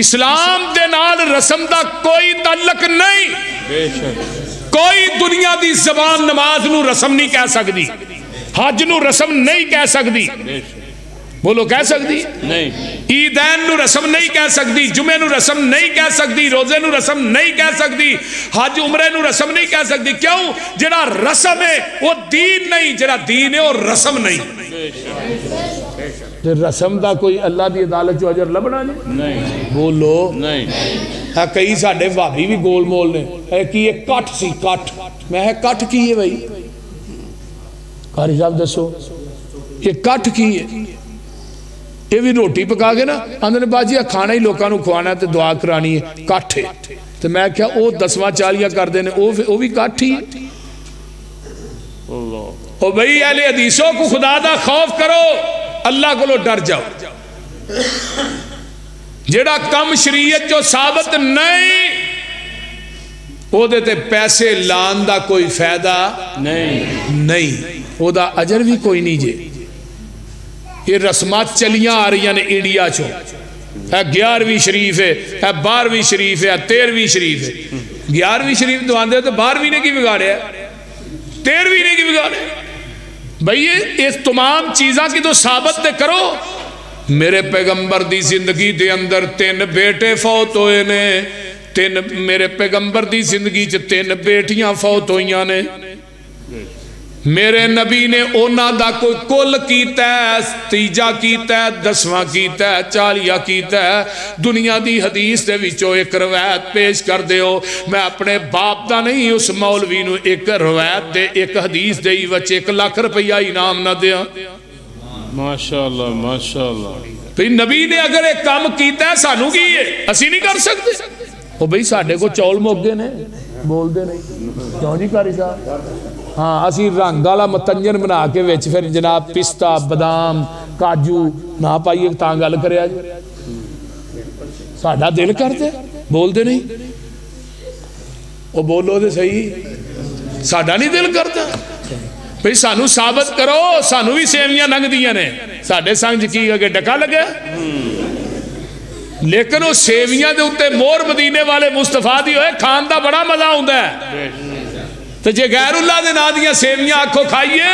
اسلام دے نال رسم دا کوئی تعلق نہیں کوئی دنیا دی زبان نماز نو رسم نہیں کہہ سکتی حج نو رسم نہیں کہہ سکتی بولو کہہ سکتی نہیں عیدین نو رسم نہیں کہہ سکتی جمعے نو رسم نہیں کہہ سکتی روزے نو رسم نہیں کہہ سکتی حج عمرے نو رسم نہیں کہہ سکتی کیوں جڑا رسم ہے وہ دین نہیں جڑا دین ہے وہ رسم نہیں رسم دا کوئی اللہ دی عدالت جو اجر لبنا نہیں بولو نہیں کئی ساڑھے بھابی بھی گول مول نے کی ایک کٹ سی کٹ میں کٹ کی ہے بھائی قاری صاحب دسو یہ کٹ کی ہے یہ بھی روٹی پکا کے نا آندھے نے باجی کھانا ہی لوگوں کو کھوانا ہے تو دعا کرانی ہے کٹ ہے تو میں کیا وہ 10واں کر دینے وہ بھی کٹ ہی او بھئی اہل حدیثوں کو خدا دا خوف کرو اللہ کو لو ڈر جاؤ جیڑا کم شریعت جو ثابت نہیں وہ دیتے پیسے لان دا کوئی فائدہ نہیں وہ دا اجر بھی کوئی نہیں جے یہ رسمات چلیاں آ رہی ہیں انڈیا چو ہے 11ویں شریف ہے 12ویں شریف ہے 13ویں شریف ہے 11ویں شریف تو آندے تو 12ویں نے کی بگاڑے ہے 13ویں نے کی بگاڑے بھئی اس تمام چیزاں کی تو ثابت دے کرو میرے پیغمبر دی زندگی دے اندر 3 بیٹے فوت ہوئے نے میرے پیغمبر دی زندگی 3 بیٹیاں فوت ہوئیاں نے میرے نبی نے اونا دا کوئی کل کیتا ہے 3 کیتا ہے 10واں کیتا ہے 40 کیتا ہے دنیا دی حدیث دے وچوں ایک روایت پیش کر دے ہو میں اپنے باپ دا نہیں اس مولوی نو ایک روایت دے ایک حدیث دے وچ 1 لاکھ روپیہ انعام نہ دیا ماشاءاللہ ماشاءاللہ پھر نبی نے اگر ایک کام کیتا ہے سانو کی ہے اسی نہیں کر سکتے وہ بھئی ساڑھے کو چول موگے نے بول دے نہیں کیوں جی قاری صاحب ہاں اسی رنگالا متنجن بنا کے ویچ پھر جناب پستہ بادام کاجو نہ پائیے تانگل کرے آج ساڑھا دل کرتے بول دے نہیں وہ بولو دے صحیح ساڑھا نہیں دل کرتا بھئی سانو ثابت کرو سانو بھی سیویاں ننگ دیا نے ساڑھے سانگ جکی گا کہ ڈکا لگے لیکن وہ سیویاں دے اتے مور مدینے والے مصطفیٰ دی ہوئے کھان دا بڑا مزہ ہوندہ ہے تو جے غیر اللہ دے نا دیا سیویاں آنکھوں کھائیے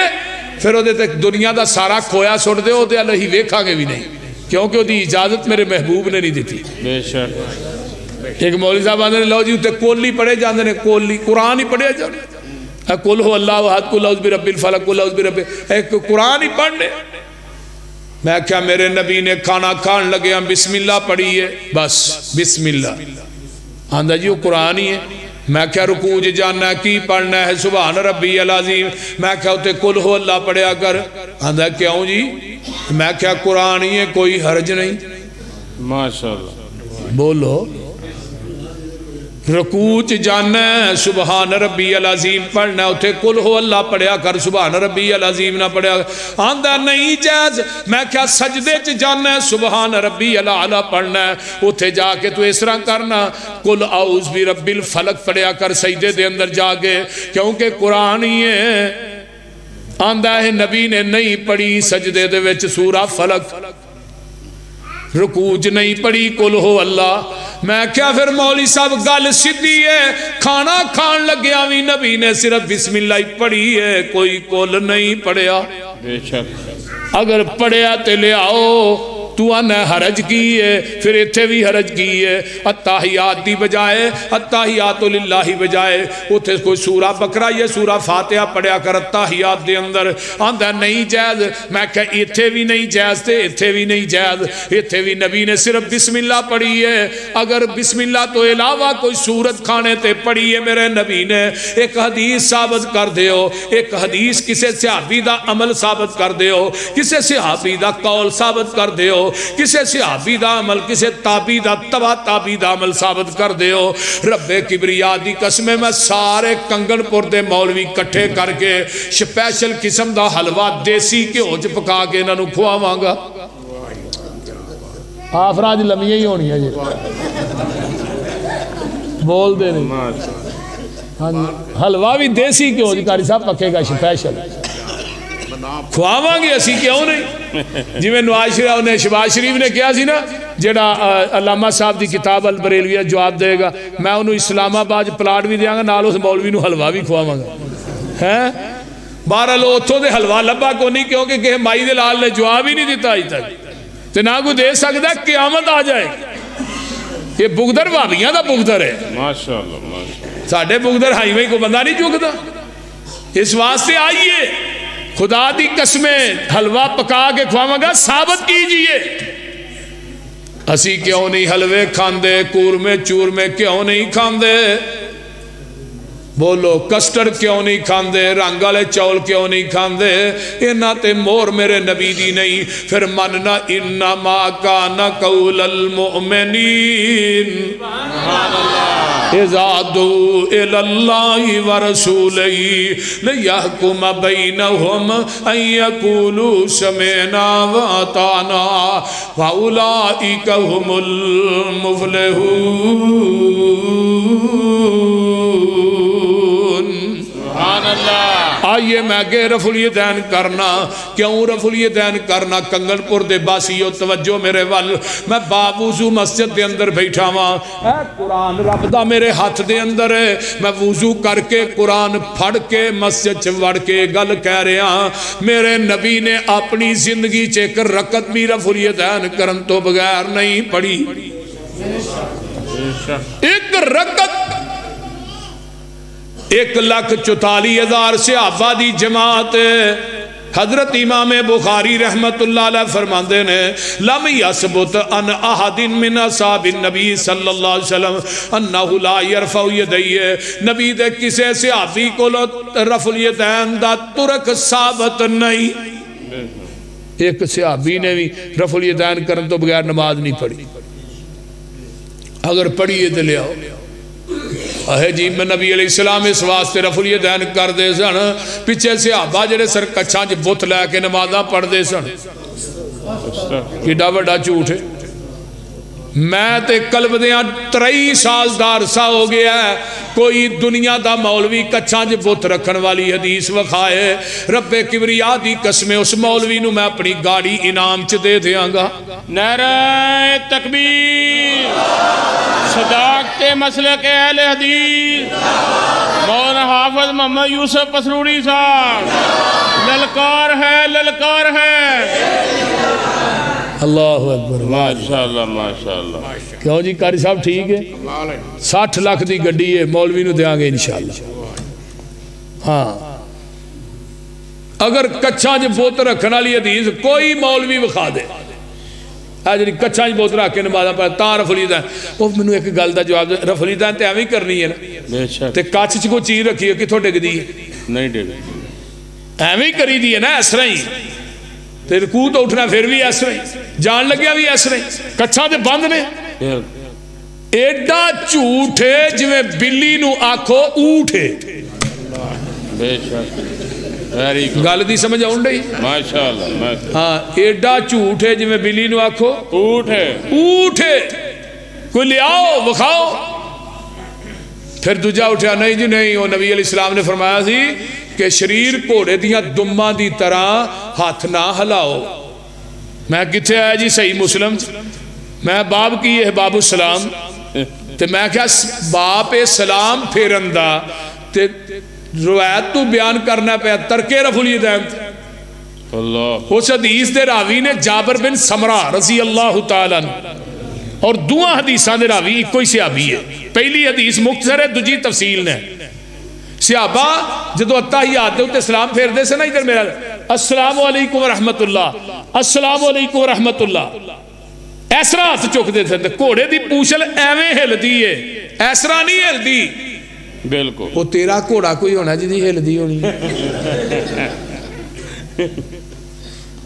پھر وہ دیتے دنیا دا سارا کھویا سوڑ دے وہ دے اللہ ہی ویکھا گے بھی نہیں کیونکہ وہ دی اجازت میرے محبوب نے نہیں دیتی بے شک ایک مولی صاحب آنے لو جی اتے کولی پڑھے جاندے نے کولی قرآن ہی پڑھے جاندے قل ہو اللہ وحد قل اعوذ برب الفلق قل اعوذ برب ایک قرآن ہی پڑھنے میں کیا میرے نبی نے کھانا کھان لگے ہم بسم اللہ پڑھی ہے بس بسم اللہ آندھا جی وہ قرآن ہی ہے میں کیا رکوع جاننا ہے کی پڑھنا ہے سبحان ربی العظیم میں کیا ہوتے قل ہو اللہ پڑھیا کر آندھا کیوں جی میں کیا قرآن ہی ہے کوئی حرج نہیں ماشاءاللہ بولو رکوع جاننا ہے سبحان ربی العظیم پڑھنا ہوتے قل ہو اللہ پڑھیا کر سبحان ربی العظیم نہ پڑھیا آندھا نہیں جائز میں کیا سجدے جاننا ہے سبحان ربی العالی پڑھنا ہے ہوتے جا کے تو اس طرح کرنا قل اعوذ برب الفلق پڑھیا کر سجدے دے اندر جا کے کیونکہ قرآن ہی ہے آندھا ہے نبی نے نہیں پڑھی سجدے دے وچ سورہ فلق رکوع نہیں پڑھی قل ہو اللہ میں کیا پھر مولی صاحب گل سیدھی ہے کھانا کھان لگیا بھی نبی نے صرف بسم اللہ پڑھی ہے کوئی قل نہیں پڑھیا بے شک اگر پڑھیا تے لے آؤ تو آنا حرج کی ہے پھر اتھے بھی حرج کی ہے التحیات دی بجائے التحیات للہ بجائے اتھے کوئی سورہ بقرہ یا سورہ فاتحہ پڑھیا کر التحیات دے اندر آندھا نہیں جائز میں کہا اتھے بھی نہیں جائز تے اتھے بھی نہیں جائز اتھے بھی نبی نے صرف بسم اللہ پڑھی ہے اگر بسم اللہ تو علاوہ کوئی سورت کھانے تے پڑھی ہے میرے نبی نے ایک حدیث ثابت کر دے ہو ایک حدیث کسے صحابی دا عمل ثابت کر دے ہو کسے صحابی دا قول ثابت کر دے ہو کسے صحابی دا عمل کسے تابی دا تبا تابی دا عمل ثابت کر دے ہو رب کبریا دی قسمیں میں سارے کنگن پور دے مولوی کٹھے کر کے سپیشل قسم دا حلوہ دیسی کے ہوج پکا کے انہوں کھوا مانگا آفراج لمیہ ہی ہونی ہے جی بول دے نہیں حلوہ بھی دیسی کے ہوج کاری صاحب پکے گا سپیشل کھواواں گے اسی کیوں نہیں جی میں نواز شریف نے شباز شریف نے کیا سی نا جیڑا علامہ صاحب دی کتاب البریلویہ جواب دے گا میں انہوں اسلام آباد پلاٹ بھی دیاں گا نال اس مولوی نو حلوہ بھی کھواواں گا بارہ لو اتھوں دے حلوہ لبا کو نہیں کیونکہ کہ مائی دے لال نے جواب ہی نہیں دیتا آج تک تو نہ کوئی دے سکتا ہے قیامت آ جائے یہ بغدر بھابیاں دا بغدر ہے ماشاءاللہ ساڑھے بغدر ہائی میں کو بندہ نہیں چکتا اس واسطے آئیے خدا دی قسمیں حلوہ پکا کے کھواواں گا ثابت کیجئے اسی کیوں نہیں حلوے کھاندے کور میں چور میں کیوں نہیں کھاندے بولو کسٹر کیوں نہیں کھاندے، رنگ والے چول کیوں نہیں کھاندے؟ انہاں تے مور میرے نبی دی نہیں۔ پھر مننا انما کان قول المؤمنین اذا دعوا الی اللہ ورسولہ لیحکم بینہم ان یقولوا سمعنا واطعنا واولئک هم المفلحون۔ سبحان اللہ۔ آئیے میں کہ رفع الیدین کرنا، کیوں رفع الیدین کرنا؟ کنگن پور دے باسیو توجہ میرے وال، میں باوضو مسجد دے اندر بیٹھا ہاں، اے قرآن رب دا میرے ہاتھ دے اندر ہے، میں وضو کر کے قرآن پھڑ کے مسجد چ وڑ کے گل کہہ رہا ہاں، میرے نبی نے اپنی زندگی چ ایک رکعت بھی رفع الیدین کرن تو بغیر نہیں پڑھی۔ ایک رکعت 1,44,000 صحابہ دی جماعت۔ حضرت امام بخاری رحمت اللہ علیہ فرماندے نے لم یثبت ان احد من اصحاب النبی صلی اللہ علیہ وسلم انہ لا یرفع یدیہ، نبی دے کسے صحابی کو رفع الیدین دا ترک ثابت نہیں۔ ایک صحابی نے بھی رفع الیدین کرن تو بغیر نماز نہیں پڑھی۔ اگر پڑھیے تو لے آؤ اے جی میں نبی علیہ السلام اس واسطے رفع الیدین کر دے سن، پیچھے صحابہ جڑے سر کچھاں چ بت لے کے نمازاں پڑھ دے سن، کیڈا بڑا جھوٹ ہے۔ میں تے قلب دیاں 23 سال دا عرصہ ہو گیا ہے، کوئی دنیا دا مولوی کچھاں چ بت رکھن والی حدیث وکھائے، رب کبریا دی قسم اس مولوی نو میں اپنی گاڑی انعام چ دے دیاں گا۔ نعرہ تکبیر، صداقت مسلک اہل حدیث مولانا حافظ محمد یوسف پسروڑی صاحب، للکار ہے للکار ہے۔ اللہ اکبر، ماشاءاللہ ماشاءاللہ۔ کیوں جی قاری صاحب ٹھیک ہے؟ 60 لاکھ دی گڈی ہے، مولوی نو دیاں گے انشاءاللہ۔ ہاں اگر کچھاں چ بت رکھن والی حدیث کوئی مولوی وکھا دے، جی کچھاں چ بت رکھ کے نمازاں پڑھ تاں رفع الیدین، وہ مینوں ایک گل دا جواب دے، رفع الیدین تے ایویں کرنی ہے نا، تے کچھ چ کوئی چیز رکھی ہے کتھوں ڈگدی ہے؟ نہیں ڈگدی، ایویں کری دی ہے نا اس طرح ہی، تے رکوع تو اٹھنا پھر بھی اس طرح ہی، جان لگیا بھی اس طرح ہی، کچھاں تے بند نے۔ ایڈا جھوٹ ہے جویں بلی نو آکھو اونٹ ہے۔ بے شک، گل دی سمجھ آؤں ڈئی؟ ماشاءاللہ۔ ہاں ایڈا جھوٹ ہے جویں بلی نو آکھو اونٹ ہے، اونٹ ہے، کوئی لے آؤ وکھاؤ۔ پھر دوجا اٹھیا نہیں جی نہیں، وہ نبی علیہ السلام نے فرمایا سی کہ شریر گھوڑے دیاں دماں دی طرح ہاتھ نہ ہلاؤ۔ میں کتھے آیا جی صحیح مسلم، میں باب کی ہے باب السلام، تے میں کیا باپ سلام پھیرندہ تے روایت تو بیان کرنا پہ ترک رفع الیدین۔ اللہ اس حدیث دے راوی نے جابر بن سمرہ رضی اللہ تعالیٰ اور دوہاں حدیثاں دے راوی ایک کوئی صحابی ہے، پہلی حدیث مختصر ہے، دوجی تفصیل نے۔ صحابہ جدو اتحیات دے سلام پھیر دے سے نا ادھر میرا السلام علیکم ورحمت اللہ، السلام علیکم ورحمت اللہ، ایسرا ہاتھ چک دے تھے، گھوڑے دی پوچھل ایویں ہل دی ہے، ایسرا نہیں ہل دی۔ بالکل وہ تیرا گھوڑا کوئی ہونا جی ہل دی ہونی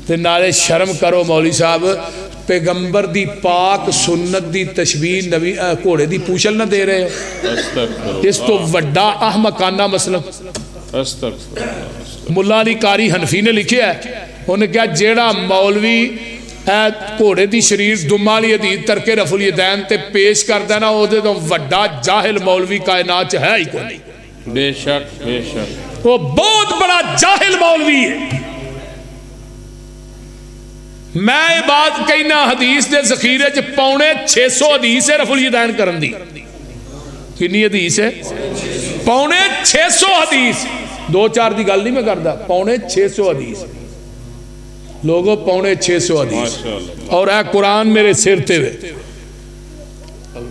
تے نالے شرم کرو مولوی صاحب، پیغمبر دی پاک سنت دی تشبیہ نبی گھوڑے دی پوچھل نہ دے رہے ہو، اس تو وڈا احمقانہ مسئلہ۔ ملا علی قاری حنفی نے لکھیا ہے، انہوں نے کہا جیڑا مولوی گھوڑے دی شریر دماں لی حدیث ترک رفع الیدین تے پیش کردا نا، او دے تو وڈا جاہل مولوی کائنات ہے ہی کوئی نہیں۔ بے شک بے شک، وہ بہت بڑا جاہل مولوی ہے۔ میں بات کہنا حدیث دے ذخیرے چ 650 حدیث ہے رفع الیدین کرن دی۔ کنی حدیث ہے؟ 650 حدیث، 2-4 دی گل نہیں میں کردا، 650 حدیث لوگوں، 650 حدیث، اور اے قرآن میرے سر تے ہوئے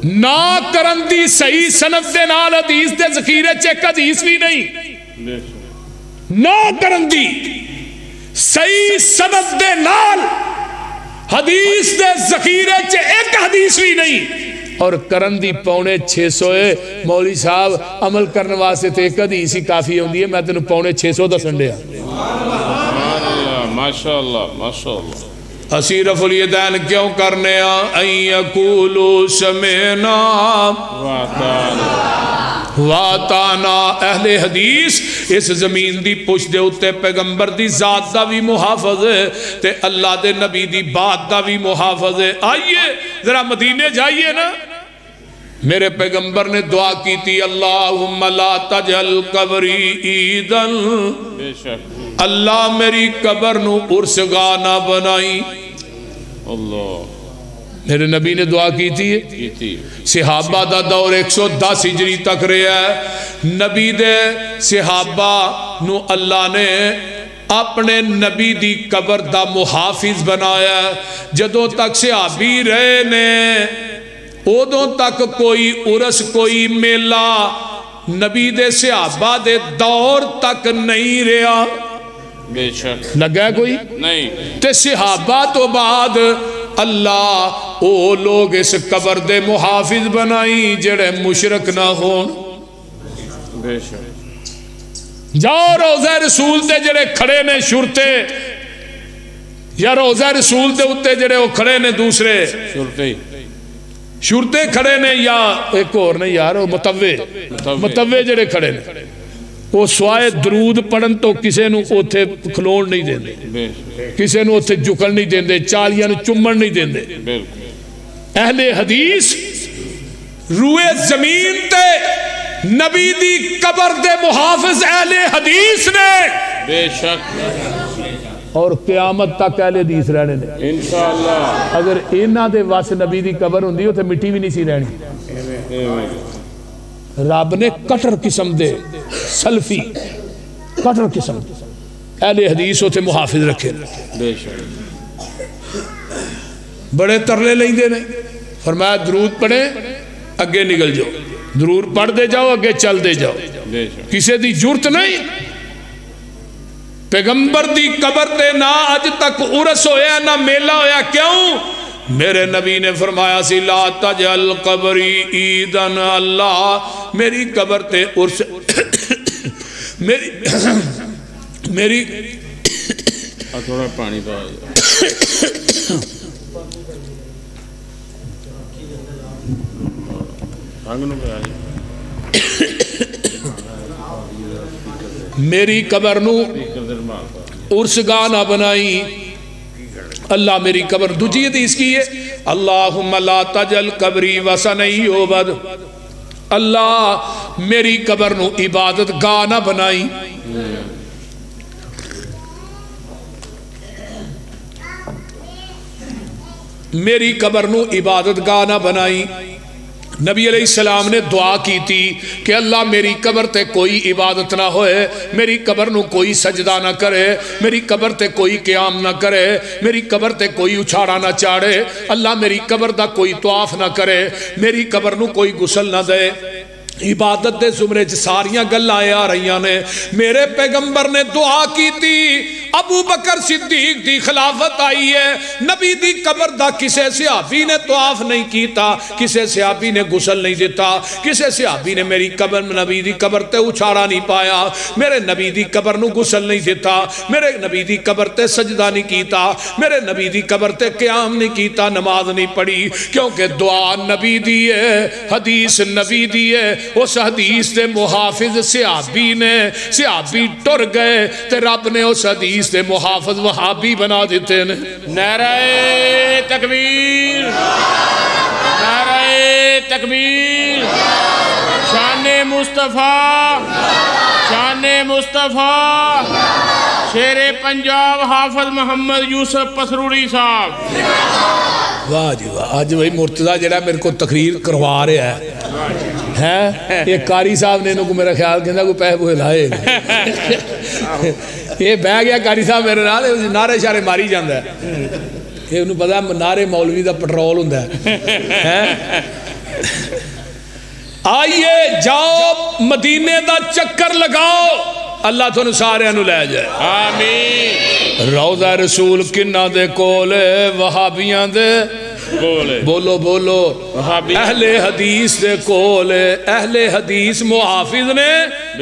نا کرن دی صحیح سند دے نال حدیث دے ذخیرے چ ایک حدیث بھی نہیں، نا کرن دی صحیح سند دے نال حدیث دے ذخیرے چ ایک حدیث بھی نہیں۔ اور کرن دی پونے 600 ہے مولوی صاحب عمل کرنے واسطے تے ایک حدیث ہی کافی ہوندی ہے میں تینوں پونے 600 دسن دیا ماشاءاللہ ماشاءاللہ اسی رفع الیدین کیوں کرنے ان یقولو سمعنا واتانا اہل حدیث اس زمین دی پشت دے اتے پیغمبر دی ذات دا بھی محافظ ہے تے اللہ دے نبی دی بات دا بھی محافظ ہے آئیے ذرا مدینے جائیے نا میرے پیغمبر نے دعا کی تھی اللہم لا تجعل قبری عیدن بے شک اللہ میری قبر نو عرس گاہ نہ بنائی اللہ میرے نبی نے دعا کی تھی صحابہ دا دور 110 ہجری تک رہا ہے نبی دے صحابہ نو اللہ نے اپنے نبی دی قبر دا محافظ بنایا جدوں تک صحابی رہے نے ادوں تک کوئی عرس کوئی میلہ نبی دے صحابہ دے دور تک نہیں رہا بے شک لگا کوئی نہیں تے صحابہ تو بعد اللہ او لوگ اس قبر دے محافظ بنائی جڑے مشرک نہ ہون بے شک جاؤ روضہ رسول تے جڑے کھڑے نے شرطے یا روضہ رسول تے اتے جڑے وہ کھڑے نے دوسرے شرطے کھڑے نے یا ایک اور نہیں یار وہ متوے جڑے کھڑے نے وہ سوائے درود پڑھن تو کسے نو اوتھے کھلون نہیں دیندے کسے نو اوتھے جھکن نہیں دیندے چالیاں نو چمن نہیں دیندے اہل حدیث روئے زمین تے نبی دی قبر دے محافظ اہل حدیث نے بے شک اور قیامت تک اہل حدیث رہنے نے انشاءاللہ اگر اینا دے واس نبی دی قبر ہوندی ہوتے مٹی بھی نہیں سی رہنی رب نے کٹر قسم دے سلفی کٹر قسم اہل حدیث ہوتے محافظ رکھے بے شک بڑے ترلے لیں دے نہیں فرمایا درود پڑھیں اگے نگل جاؤ درود پڑھ دے جاؤ اگے چل دے جاؤ کسے دی جرت نہیں پیغمبر دی قبر تے نہ اج تک عرس ہویا نہ میلہ ہویا کیوں میرے نبی نے فرمایا سی لا تجعل قبری عیدن اللہ میری قبر تے عرس میری تھوڑا پانی پا میری قبر نو عرس گاہ نہ بنائی اللہ میری قبر دوجی حدیث کی ہے اللہم لا تجعل قبری وثنا یعبد اللہ میری قبر نو عبادت گاہ نہ بنائی میری قبر نو عبادت گاہ نہ بنائی نبی علیہ السلام نے دعا کی تھی کہ اللہ میری قبر تے کوئی عبادت نہ ہوئے میری قبر نو کوئی سجدہ نہ کرے میری قبر تے کوئی قیام نہ کرے میری قبر تے کوئی اچھاڑا نہ چاڑے اللہ میری قبر دا کوئی طواف نہ کرے میری قبر نو کوئی غسل نہ دے عبادت دے زمرے ساریاں گلاں آ رہیاں نے میرے پیغمبر نے دعا کی تھی ابو بکر صدیق دی خلافت آئی ہے نبی دی قبر دا کسے صحابی نے طواف نہیں کیتا کسے صحابی نے غسل نہیں دیتا کسے صحابی نے میری قبر نبی دی قبر تے اچھاڑا نہیں پایا میرے نبی دی قبر نو غسل نہیں دیتا میرے نبی دی قبر تے سجدہ نہیں کیتا میرے نبی دی قبر تے قیام نہیں کیتا نماز نہیں پڑھی کیونکہ دعا نبی دی ہے حدیث نبی دی ہے اس حدیث دے محافظ صحابی ٹر گئے تے رب نے اس حدیث دے محافظ وہابی بنا دیتے ہیں نعرہ تکبیر نعرہ تکبیر شان مصطفیٰ شیر پنجاب حافظ محمد یوسف پسروڑی صاحب واہ جی واہ آج وہی مرتضیٰ جڑا میرے کو تقریر کروا رہا ہے یہ قاری صاحب نے انہوں کو میرا خیال کہنا کوئی پیسے بوئے لائے یہ بہ گیا قاری صاحب میرے نال نعرے شارے ماری جاندہ ہے یہ انہوں پتا نعرے مولوی دا پٹرول ہوندہ ہے آئیے جاؤ مدینے دا چکر لگاؤ اللہ تو سارے انہوں لے جائے آمین روضہ رسول کنہ دے کولے وہابیاں دے بولو بولو اہل حدیث دے کول اہل حدیث محافظ نے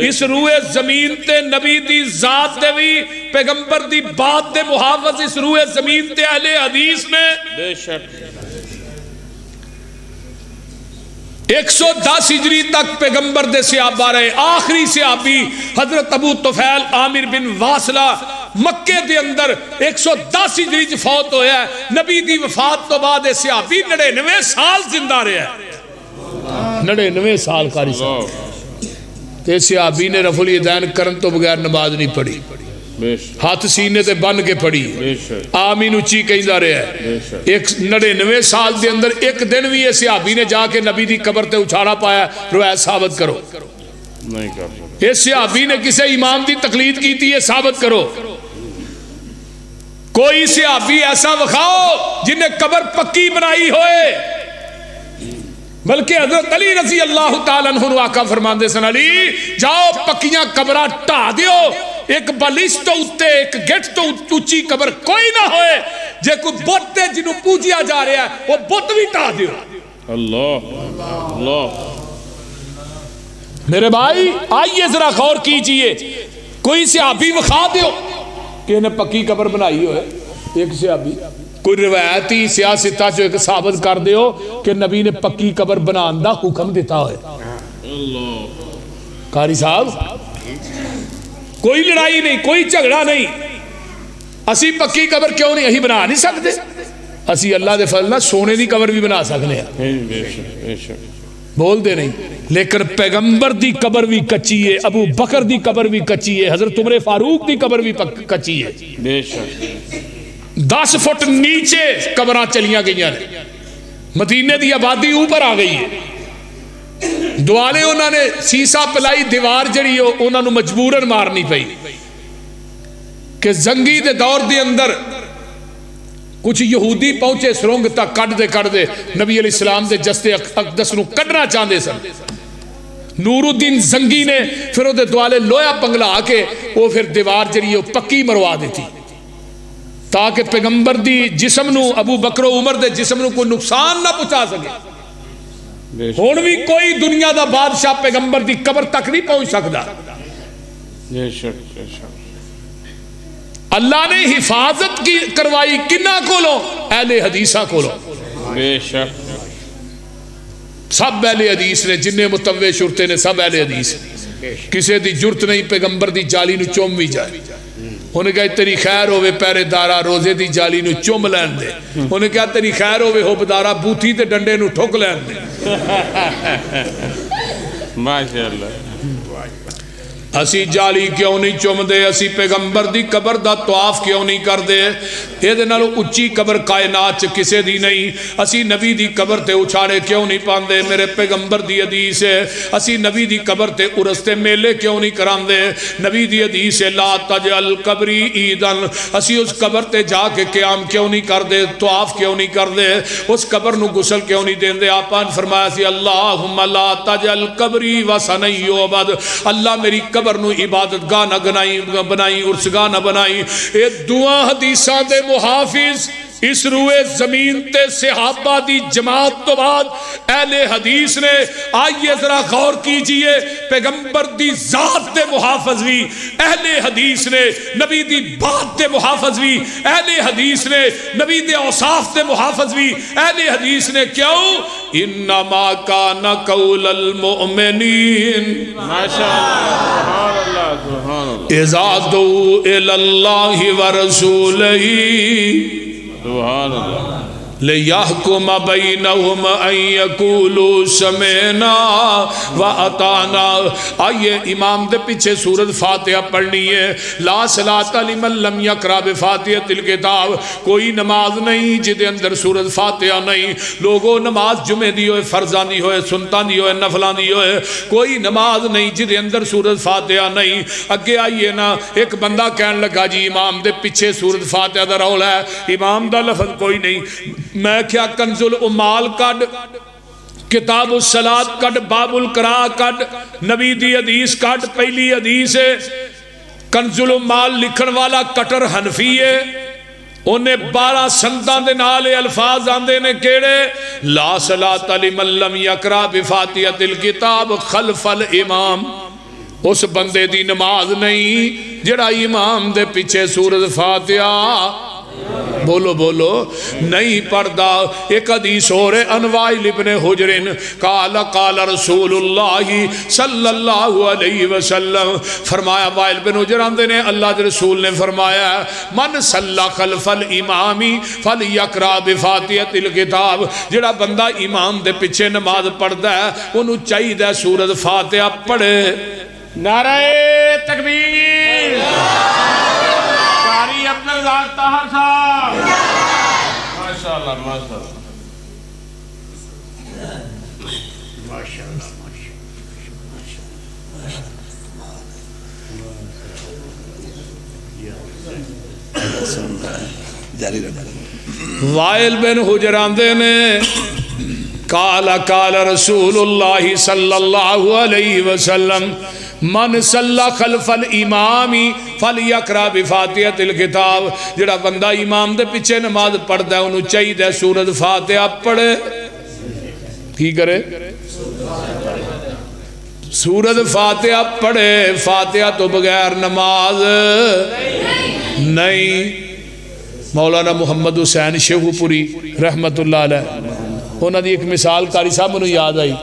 اس روئے زمین تے نبی دی ذات دے بھی پیغمبر دی بات دے محافظ اس روئے زمین تے اہل حدیث نے بے شک 110 ہجری تک پیغمبر دے صحابہ رہے. آخری صحابی حضرت ابو طفیل عامر بن واصلہ مکے دے اندر 110 ہجری چ فوت ہویا ہے. نبی دی وفات تو بعد صحابی 99 سال زندہ رہا ہے. 99 سال قاری صاحب تے صحابی نے رفع الیدین کرن تو بغیر نماز نہیں پڑھی. ہاتھ سینے تے بن کے پڑھی آمین اچھی کہندا رہا ہے. 99 سال دے اندر ایک دن بھی اس صحابی نے جا کے نبی دی قبر تے اچھاڑا پایا روایت ثابت کرو. نہیں کر سکتے. اس صحابی نے کسی امام دی تقلید کی تھی یہ ثابت کرو. کوئی صحابی ایسا وکھاؤ جن نے قبر پکی بنائی ہوئے. بلکہ حضرت علی رضی اللہ تعالیٰ عنہ آقا فرماندے سن علی جاؤ پکیاں قبرہ ٹھا دیو ایک بلش تو اتے ایک گٹ تو اچھی قبر کوئی نہ ہوئے جے کوئی بت ہے جنہوں پوجیا جا رہا ہے وہ بت بھی ٹھا دیو. اللہ اللہ میرے بھائی آئیے ذرا غور کیجئے کوئی صحابی وکھا دیو کہ انہیں پکی قبر بنائی ہوئے. ایک صحابی کوئی روایتی سیاستہ جو ایک ثابت کر دیو کہ نبی نے پکی قبر بنان دا حکم دیتا ہوئے. قاری صاحب کوئی لڑائی نہیں کوئی جھگڑا نہیں. اسی پکی قبر کیوں نہیں اہی بنا نہیں سکتے. اسی اللہ دے فضل سونے دی قبر بھی بنا سکنے ہیں بول دے نہیں. لیکن پیغمبر دی قبر بھی کچی ہے ابو بکر دی قبر بھی کچی ہے حضرت عمر فاروق دی قبر بھی کچی ہے. بے شک 10 فٹ نیچے قبراں چلیاں گئیاں نے. مدینے دی آبادی اوپر آ گئی ہے. دوالے انہوں نے سیسا پلائی دیوار جڑی انہوں نے مجبورن مارنی پئی کہ زنگی دے دور دے اندر کچھ یہودی پہنچے سرنگ تک کٹ دے نبی علیہ السلام دے جستے اقدس نو کڈنا چاہندے سن. نور الدین زنگی نے پھر وہ دوالے لویا پنگلا کے وہ پھر دیوار جڑی پکی مروا دیتی تاکہ پیغمبر دی جسم نو ابو بکر و عمر دے جسم نو کوئی نقصان نہ پہنچا سکے. ہن بھی کوئی دنیا دا بادشاہ پیغمبر دی قبر تک نہیں پہنچ سکتا. اللہ نے حفاظت کی کروائی کنہ کولو اہل حدیثہ کولو. بے شک سب اہل حدیث نے جنہیں متوے شرطے نے سب اہل حدیث. کسے دی جرت نہیں پیغمبر دی جالی نو چوم بھی جائے. انہیں کہا تیری خیر ہوئے پہرے دارا روزے دی جالی نو چوم لین دے. انہیں کہا تیری خیر ہوئے حبدارا بوتھی تے ڈنڈے نو ٹھوک لین دے. ماشاءاللہ اسی جالی کیوں نہیں چوم دے اسی پیغمبر دی قبر دا طواف کیوں نہیں کر دے. یہ دے نالو اچھی قبر کائنات چ کسے دی نہیں. اسی نبی دی قبر تے اچھاڑے کیوں نہیں پاندے. میرے پیغمبر دی حدیث ہے اسی نبی دی قبر تے ارستے میلے کیوں نہیں کران دے. نبی دی حدیث ہے لا تجعل قبری عیدن. اسی اس قبر تے جا کے قیام کیوں نہیں کر دے طواف کیوں نہیں کر دے اس قبر نو غسل کیوں نہیں دین دے. آپان فرمایا سی اللہم لا تجعل قبری وثنا یعبد. اللہ میری قبر نو عبادت گاہ نہ بنائی ارس گاہ نہ بنائی. اے دعا حدیثاں دے محافظ اس روئے زمین تے صحابہ دی جماعت تو بعد اہل حدیث نے آئیے ذرا غور کیجئے پیغمبر دی ذات دے محافظ بھی اہل حدیث نے نبی دی بات دے محافظ بھی اہل حدیث نے نبی دے اوصاف دے محافظ بھی اہل حدیث نے کیوں انما کان قول المؤمنین ماشاءاللہ سبحان اللہ اذا دعوا الی اللہ ورسولہ سبحان اللہ لِيَحْكُمَ بَيْنَهُمْ أَن يَقُولُوا سَمِعْنَا وَأَطَعْنَا. آئیے امام دے پیچھے سورۃ فاتحہ پڑھنی ہے. لا صلاۃ لمن لم یقرأ بفاتحۃ الکتاب. کوئی نماز نہیں جدے اندر سورۃ فاتحہ نہیں. لوگوں نماز جمعے دی ہوئے فرضاں دی ہوئے سنتاں دی ہوئے نفلاں دی ہوئے کوئی نماز نہیں جدے اندر سورۃ فاتحہ نہیں. اگے آئیے نا ایک بندہ کہنے لگا جی امام دے پیچھے سورۃ فاتحہ دا رولا ہے امام دا لفظ کوئی نہیں. میں کیا کنز العمال کڈ کتاب الصلاۃ کڈ باب القراء کڈ نبی دی حدیث کڈ پہلی حدیث ہے. کنز العمال لکھن والا کٹر حنفی ہے انہیں 12 سندان دے نالے الفاظ آندے نے کیڑے لا صلاۃ لمن لم یقرأ بفاتحۃ الکتاب خلف الامام، اس بندے دی نماز نہیں جڑا امام دے پیچھے سورۃ فاتحہ بولو بولو نہیں پڑھدا۔ ایک حدیث اور انوائل ابن حجر قال قال رسول اللہ صلی اللہ علیہ وسلم، فرمایا وائل بن حجر آندے نے اللہ دے رسول نے فرمایا من صلی خلف الامام فلیقرأ بفاتحۃ الکتاب، جڑا بندہ امام دے پیچھے نماز پڑھدا ہے انہوں چاہیے سورۃ فاتحہ پڑھے۔ نعرہ تکبیر، قاری عبد الرزاق طاہر صاحب، ماشاءاللہ ماشاءاللہ وائل بن حجر آندے نے قال قال رسول اللہ صلی اللہ علیہ وسلم من صلی خلف الامام فلیقرأ بفاتحۃ الکتاب، جڑا بندہ امام دے پیچھے نماز پڑھدا ہے انہوں چاہیے سورۃ فاتحہ پڑھے۔ کی کرے؟ سورۃ فاتحہ پڑھے۔ فاتحہ تو بغیر نماز نہیں۔ مولانا محمد حسین شیخو پوری رحمت اللہ علیہ انہوں نے ایک مثال قاری صاحب منو یاد آئی،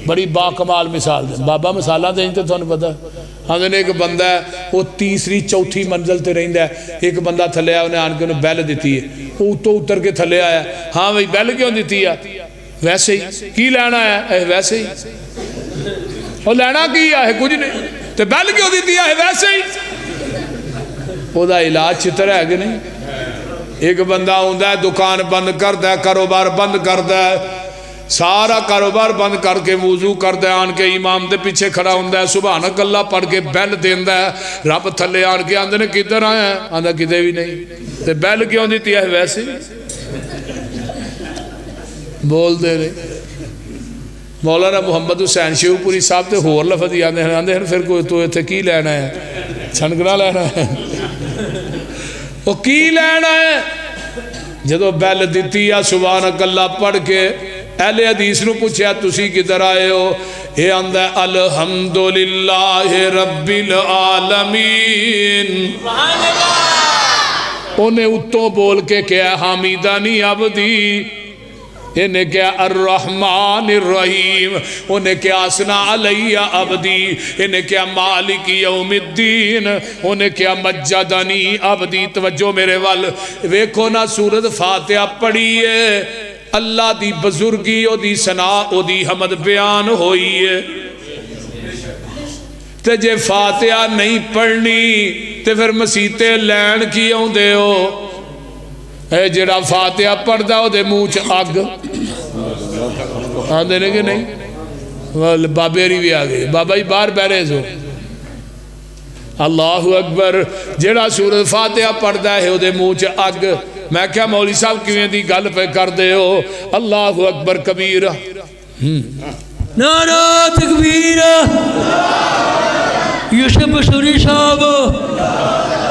بڑی باکمال مثال دیں بابا مثالہ دیں تو تھوڑا پتا ہم نے ایک بندہ ہے وہ تیسری چوتھی منزل تے رہندہ ہے، ایک بندہ تھلے آیا انہیں آن کے انہیں بیل دیتی ہے، وہ تو اتر کے تھلے آیا ہاں بھئی بیل کیوں دیتی ہے؟ ویسے ہی کی لینا ہے؟ ویسے ہی اور لینا کی ہے کچھ نہیں تو بیل کیوں دیتی ہے؟ ویسے ہی وہ دا علاج چتر ہے کہ نہیں؟ ایک بندہ ہوندہ ہے دکان بند کردہ ہے، کاروبار بند کردہ ہے، سارا کاروبار بند کر کے وضو کردہ ہے، آن کے امام دے پیچھے کھڑا ہوندہ ہے، سبحانک اللہ پڑھ کے بیل دیندہ ہے، رب تھلے آن کے آندھے نے کدھر آیا ہے؟ آندھا کدھے بھی نہیں تو بیل کیوں دیتی ہے؟ ویسے بول دے رہے مولانا محمد حسین شیخو پوری صاحب تے ہور لفظ ہی آندھے ہیں پھر کوئی تو ایتھے کی لینا ہے؟ چھنگنا لینا ہے؟ وہ کی لینا ہے؟ جدو بیل دیتی ہے سبحانک اللہ پڑھ کے اہل حدیث نو پوچھا تسی کدھر آئے ہو؟ اے آندہ الحمدللہ رب العالمین، انہیں اتوں بول کے کیا حمیدانی عبدی، انہیں کیا الرحمن الرحیم، انہیں کیا اسنا علیہ عبدی، انہیں کیا مالک یوم الدین، انہیں کیا مجدنی عبدی۔ توجہ میرے وال ویکھو نا سورۃ فاتحہ پڑھیے اللہ دی بزرگی او دی ثنا او دی حمد بیان ہوئی ہے، تے جے فاتحہ نہیں پڑھنی تے پھر مسیتے لین کی ہوندے ہو؟ اے جڑا فاتحہ پڑھدا ہو دے منہ چ اگ آندے نے کہ نہیں؟ بابے ری بھی آگئے بابا ہی باہر بیرے سو اللہ اکبر، جڑا سورۃ فاتحہ پڑھدا ہے او دے منہ چ اگ۔ میں کیا مولوی صاحب کیویں دی گل پہ کر دے ہو؟ اللہ اکبر کبیرہ، نعرہ تکبیر، یوسف سوری صاحب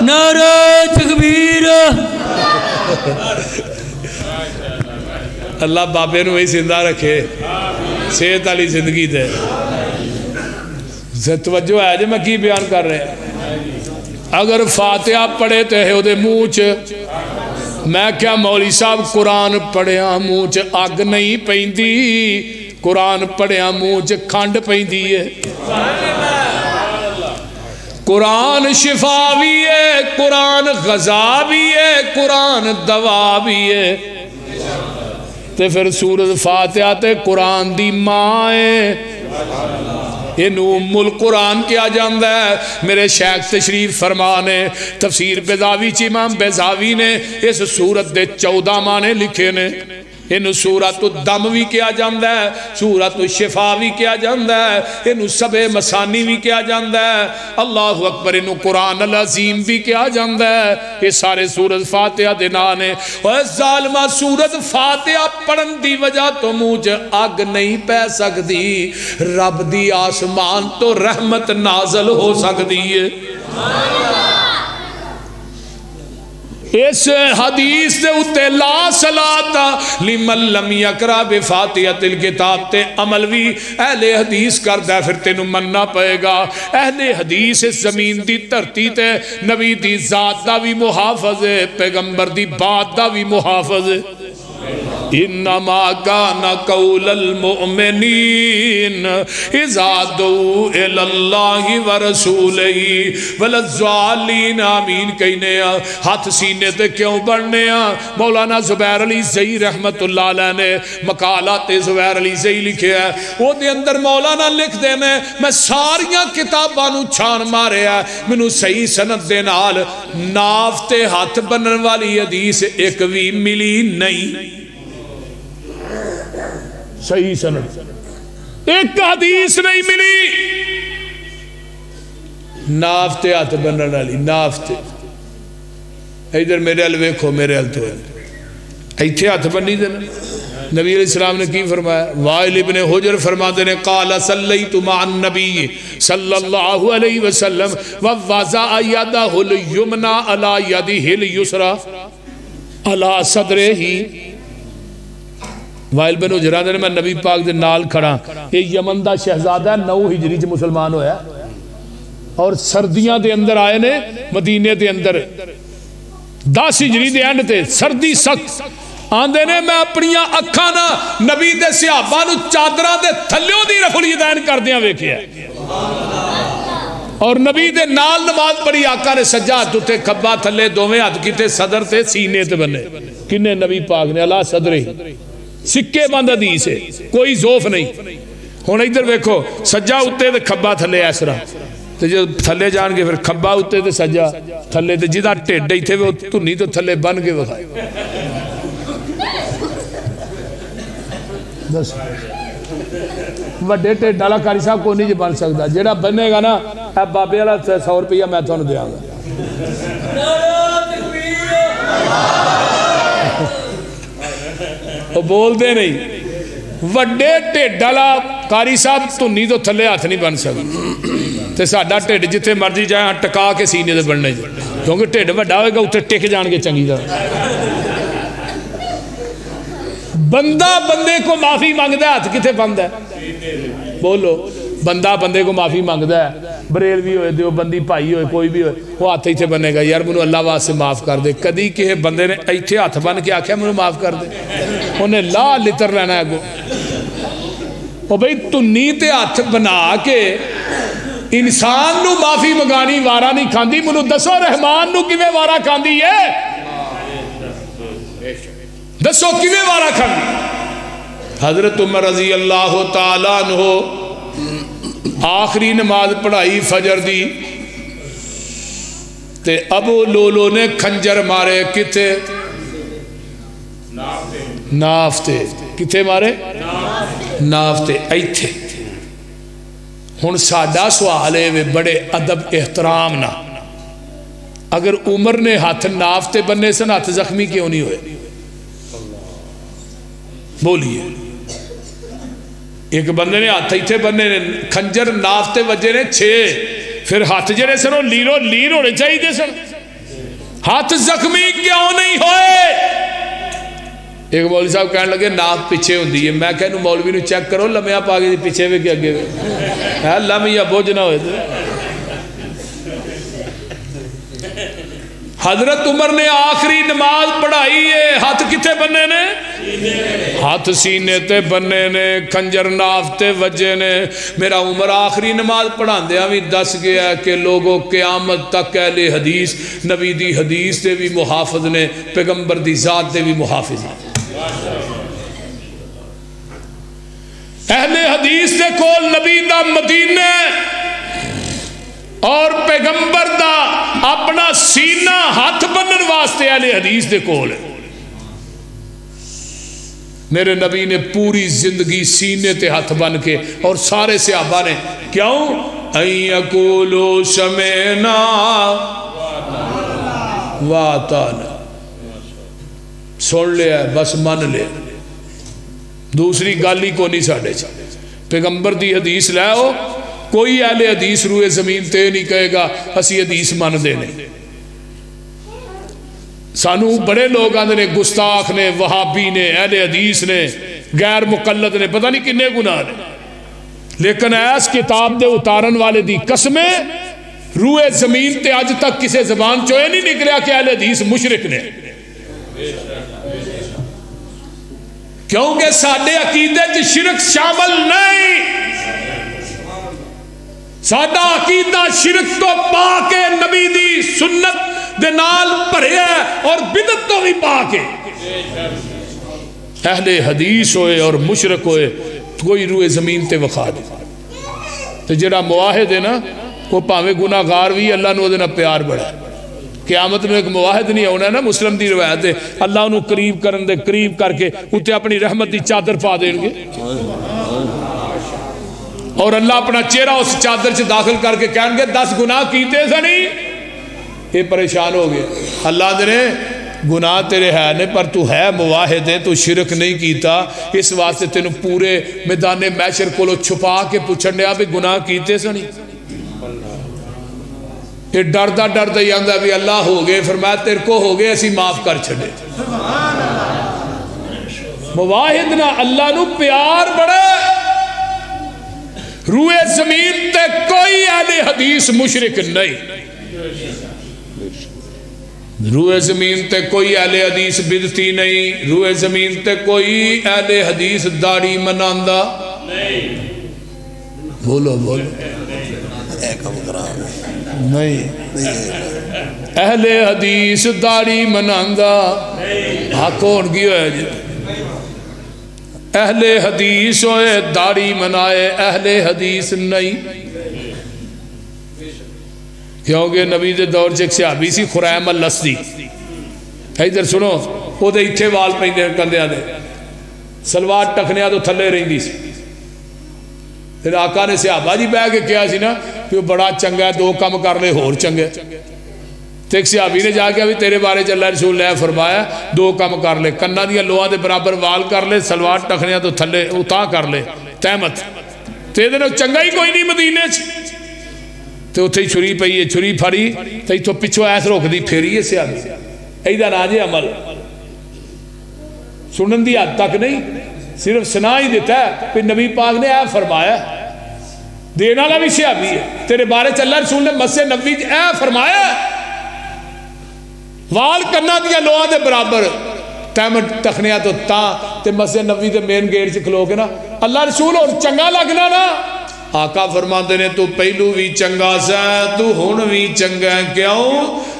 نعرہ تکبیر۔ اللہ بابے نو ہی زندہ رکھے، صحت والی زندگی دے۔ توجہ ہے جو میں کی بیان کر رہے ہیں؟ اگر فاتحہ پڑھے تے ہو دے منہ چ، میں کیا مولوی صاحب قرآن پڑھیا منہ چ اگ نہیں پیندی، قرآن پڑھیا منہ چ کھنڈ پیندی ہے۔ قرآن شفا بھی ہے، قرآن غذا بھی ہے، قرآن دوا بھی ہے، تے پھر سورۃ فاتحہ تے قرآن دی ماں ہے، انہوں ام القرآن کیا جاندہ ہے۔ میرے شیخ تشریف فرمانے تفسیر بیضاوی چی امام بیضاوی نے اس سورت دے 14 معنی لکھے نے، انہوں سورت الدم بھی کیا جاندہ ہے، سورت الشفا بھی کیا جاندہ ہے، انہوں سب مسانی بھی کیا جاندہ ہے، اللہ اکبر، انہوں قرآن العظیم بھی کیا جاندہ ہے۔ یہ سارے سورت فاتحہ دنانے اور ظالمہ سورت فاتحہ پڑھن دی وجہ تو مجھے آگ نہیں پہ سکتی، رب دی آسمان تو رحمت نازل ہو سکتی ہے۔ اس حدیث دے اتے لا صلاۃ لمن لم یقرأ بفاتحۃ الکتاب تے عمل بھی اہل حدیث کردا ہے، پھر تینوں مننا پئے گا۔ اہل حدیث اس زمین دی دھرتی تے نبی دی ذات دا بھی محافظ ہے، پیغمبر دی بات دا بھی محافظ ہے۔ انما کان قول المؤمنین اذا دعوا الی اللہ ورسولہ والضالین آمین کہنے ہاتھ سینے تے کیوں بڑھنے مولانا زبیر علی زئی رحمت اللہ علیہ نے مقالات زبیر علی زئی لکھے ہے، وہ دے اندر مولانا لکھ دینے میں ساریاں کتاباں نو چھان مارے ہے، منو صحیح سند دے نال ناف تے ہاتھ بنن والی حدیث ایک بھی ملی نہیں، صحیح سند ایک حدیث نہیں ملی ناف تے ہاتھ بننے والی، ناف تے ادھر میرے ال ویکھو، میرے ال تو ایتھے ہاتھ بنی دینا۔ نبی علیہ السلام نے کی فرمایا؟ وائل ابن حجر فرماتے نے قال صلیت مع النبی صلی اللہ علیہ وسلم ووضع یدہ الیمنی علی یدہ الیسری علی صدرہ۔ وائل بن حجر نے میں نبی پاک دے نال کھڑا، یہ یمن دا شہزادہ ہے، 9 ہجری چ مسلمان ہویا اور سردیاں دے اندر آئے نے مدینے دے اندر 10 ہجری دے اینڈ تے سردی سخت آندے نے میں اپنی اکھاں نہ نبی دے صحابہ نو چادراں دے تھلیوں دی رفل یدین کردیاں ویکھیا اور نبی دے نال نماز پڑھی، آقا نے سجا ہاتھ تے کھبا تھلے دوویں ہاتھ کیتے صدر تے سینے تے بنے، کنے نبی پاک نے اللہ صدر سکے بند حدیث ہے، کوئی ذوف نہیں۔ ہن ادھر ویکھو سجا اتے تے کھبا تھلے ایسرا تے جب تھلے جان کے پھر کھبا اتے تے سجا تھلے تے جدا ٹھڈ ایتھے وہ دھنی تو تھلے بن کے وکھائے۔ بس وڈے ٹھڈ والا قاری صاحب کوئی نہیں جی بن سکتا، جیڑا بنے گا نا اے بابے والا 100 روپیہ میں تھانوں دیاں گا۔ وہ بول دے نہیں، وڈے ٹھڈ والا قاری صاحب دھنی تو تھلے ہاتھ نہیں بن سکتا، تے ساڈا ٹھڈ جتھے مرضی جائے ٹکا کے سینے تے بننے جی، کیونکہ ٹھڈ وڈا ہوئے گا اتنے ٹک جان گے چنگی طرح۔ بندہ بندے کو معافی مانگدا ہے، ہاتھ کتنے بند ہے؟ بولو، بندہ بندے کو معافی مانگدا ہے، بریلوی ہوئے دیوبندی بھائی ہوئے کوئی بھی ہوئے، وہ ہاتھ ایتھے بنے گا یار مینوں اللہ واسطے معاف کر دے۔ کدی کسی بندے نے ایتھے ہاتھ بن کے آکھیا مینوں معاف کر دے؟ انہیں لا لتر لینا ہے گو۔ او بھئی تنی تے ہاتھ بنا کے انسان نو معافی مگانی وارا نہیں کھاندی، مینوں دسو رحمان نو کیویں وارا کھاندی ہے؟ دسو کیویں وارا کھاندی؟ حضرت عمر رضی اللہ تعالیٰ عنہ آخری نماز پڑھائی فجر دی تے ابو لولو نے کھنجر مارے، کتے نافتے، کتے مارے نافتے ایتھے۔ ہن ساڈا سوال ہے بڑے ادب احترام نہ، اگر عمر نے ہاتھ نافتے بننے سن ہاتھ زخمی کیوں نہیں ہوئے؟ بولیے، ایک بندے نے ہاتھ ایتھے بننے نے کھنجر نافتے وجے نے 6، پھر ہاتھ جڑے سن وہ لیرو لیر ہونے چاہیے سن، ہاتھ زخمی کیوں نہیں ہوئے؟ ایک مولوی صاحب کہنے لگے ناف پیچھے ہوندی ہے، میں کہنوں مولوی نو چیک کرو لمیاں پا کے پیچھے وے کے اگے وے لمیاں بوجھ نہ ہوئے۔ حضرت عمر نے آخری نماز پڑھائی ہے، ہاتھ کتے بننے نے؟ ہاتھ سینے تے بننے نے، کھنجر نافتے وجے نے۔ میرا عمر آخری نماز پڑھا دیا بھی دس گیا ہے کہ لوگوں قیامت تک اہل حدیث نبی دی حدیث دے بھی محافظ نے، پیغمبر دی ذات دے بھی محافظ نے۔ اہل حدیث دے کول نبی دا مدینہ اور پیغمبر دا اپنا سینہ ہاتھ بنن واسطے اہل حدیث دے کول ہے۔ میرے نبی نے پوری زندگی سینے تے ہاتھ بن کے، اور سارے صحابہ نے کیوں؟ ان یقولوا سمعنا واطعنا، سن لیا بس من لے، دوسری گل ہی کو نہیں ساڈے چ۔ پیغمبر دی حدیث لے آؤ، کوئی اہل حدیث روئے زمین تے نہیں کہے گا اسی حدیث من دے نہیں۔ سانو بڑے لوگ آندے نے گستاخ نے، وہابی نے، اہل حدیث نے، غیر مقلد نے، پتہ نہیں کنے گناہ نے، لیکن ایس کتاب دے اتارن والے دی قسمیں روئے زمین تے اج تک کسے زبان چوئے نہیں نکلیا کہ اہل حدیث مشرک نے، کیونکہ ساڈے عقیدے چ شرک شامل نہیں۔ ساڈا عقیدہ شرک تو پاک ہے، نبی دی سنت دے نال بھریا ہے اور بدعت تو بھی پاک ہے۔ اہل حدیث ہوئے اور مشرک ہوئے کوئی روئے زمین تے وقا دے، تو جڑا مواحد ہے نا وہ پاویں گناہ گار بھی اللہ نو دے نال پیار بڑا ہے۔ قیامت میں ایک مواحد نہیں ہونا ہے نا، مسلم دی روایت ہے، اللہ انہوں قریب کرن دے، قریب کر کے اتے اپنی رحمت دی چادر پا دیں گے، اور اللہ اپنا چہرہ اس چادر سے داخل کر کے کہیں گے 10 گناہ کیتے سے نہیں، یہ پریشان ہو گئے۔ اللہ دے گناہ تیرے ہے نے پر تو ہے مواحد ہے، تو شرک نہیں کیتا، اس واسطے تینوں پورے میدان محشر کو چھپا کے پوچھن دیا بھی گناہ کیتے سے نہیں۔ یہ ڈردا ڈردا ہی آندا بھی اللہ ہو گئے، فرمایا تیرے کو ہو گئے اسی معاف کر چھڑے۔ مواحد نہ اللہ نو پیار بڑے، روئے زمین تے کوئی اہل حدیث مشرک نہیں، روئے زمین تے کوئی اہل حدیث بدعتی نہیں، روئے زمین تے کوئی اہل حدیث داڑھی مناندا بولو بولو نہیں، اہل حدیث داڑھی مناندا ہاں کون کی ہوئے جی، اہل حدیث ہوئے داڑھی منائے، اہل حدیث نہیں، کیونکہ نبی دے دور سے ایک صحابی سی خریم الاسدی، ادھر سنو، وہ دے اتھے وال پہنے کندیاں دے، سلوار ٹکھنیاں تو تھلے رہی سی، پھر آقا نے صحابہ جی بہ کے کیا سی نا کہ وہ بڑا چنگا ہے، 2 کم کر لے ہور چنگے، تو ایک صحابی نے جا کے ابھی تیرے بارے اللہ رسول نے فرمایا 2 کم کر لے، کنہ دیا لوہاں دے برابر وال کر لے، سلوار ٹکھنیاں تو تھلے اتا کر لے، تحمت تیرے نے چنگا ہی کوئی نہیں مدینے چ، تو اتھے چھری پئی ہے، چھری پھڑی تو اتھو پچھو ایس روک دی پھیری ہے صحابی، ایدہ ناجے عمل سنن دی حد تک نہیں، صرف سنا ہی دیتا ہے، پھر نبی پاک نے اے فرمایا، دینا لا بھی صحابی ہے، تیرے بارے اللہ رسول نے مسجد نبوی اے فرمایا، وال کرنا دیا لوہاں دے برابر، تیمت تخنیاں تو تے مسجد نبوی دے مین گیٹ سے کھلو کے نا، اللہ رسول اور چنگا لگنا نا، آقا فرماتے نے تو پہلو بھی چنگا سا تو ہن بھی چنگا کیوں،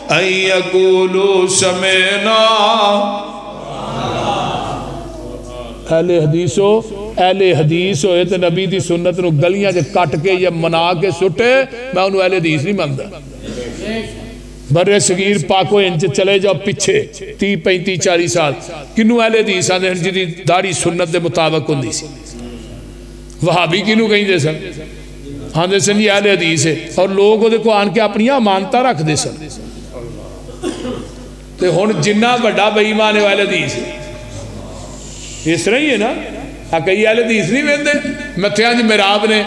اَن یقولوا سمعنا، اہل حدیث ہوئے تو نبی دی سنت نو گلیاں جے کٹ کے یا منا کے سٹے، میں انہوں اہل حدیث نہیں مانتا۔ برے صغیر پاکو انچ چلے جاؤ پچھے 30 35 40 سال کنو اہل حدیث آنے ہیں جی داڑھی سنت دے مطابق ہوندی سی، وہابی کنو کہیں دے سن، ہاں دے سن یہ اہل حدیث ہے، اور لوگ دیکھو آن کے اپنی امانتہ رکھ دے سن، تے ہن جنہ بڑا بے ایمان ہے اہل حدیث ہے، اس طرح ہی ہے نا، کئی اہل حدیث نہیں ویندے، متھیاں جی میراب نے،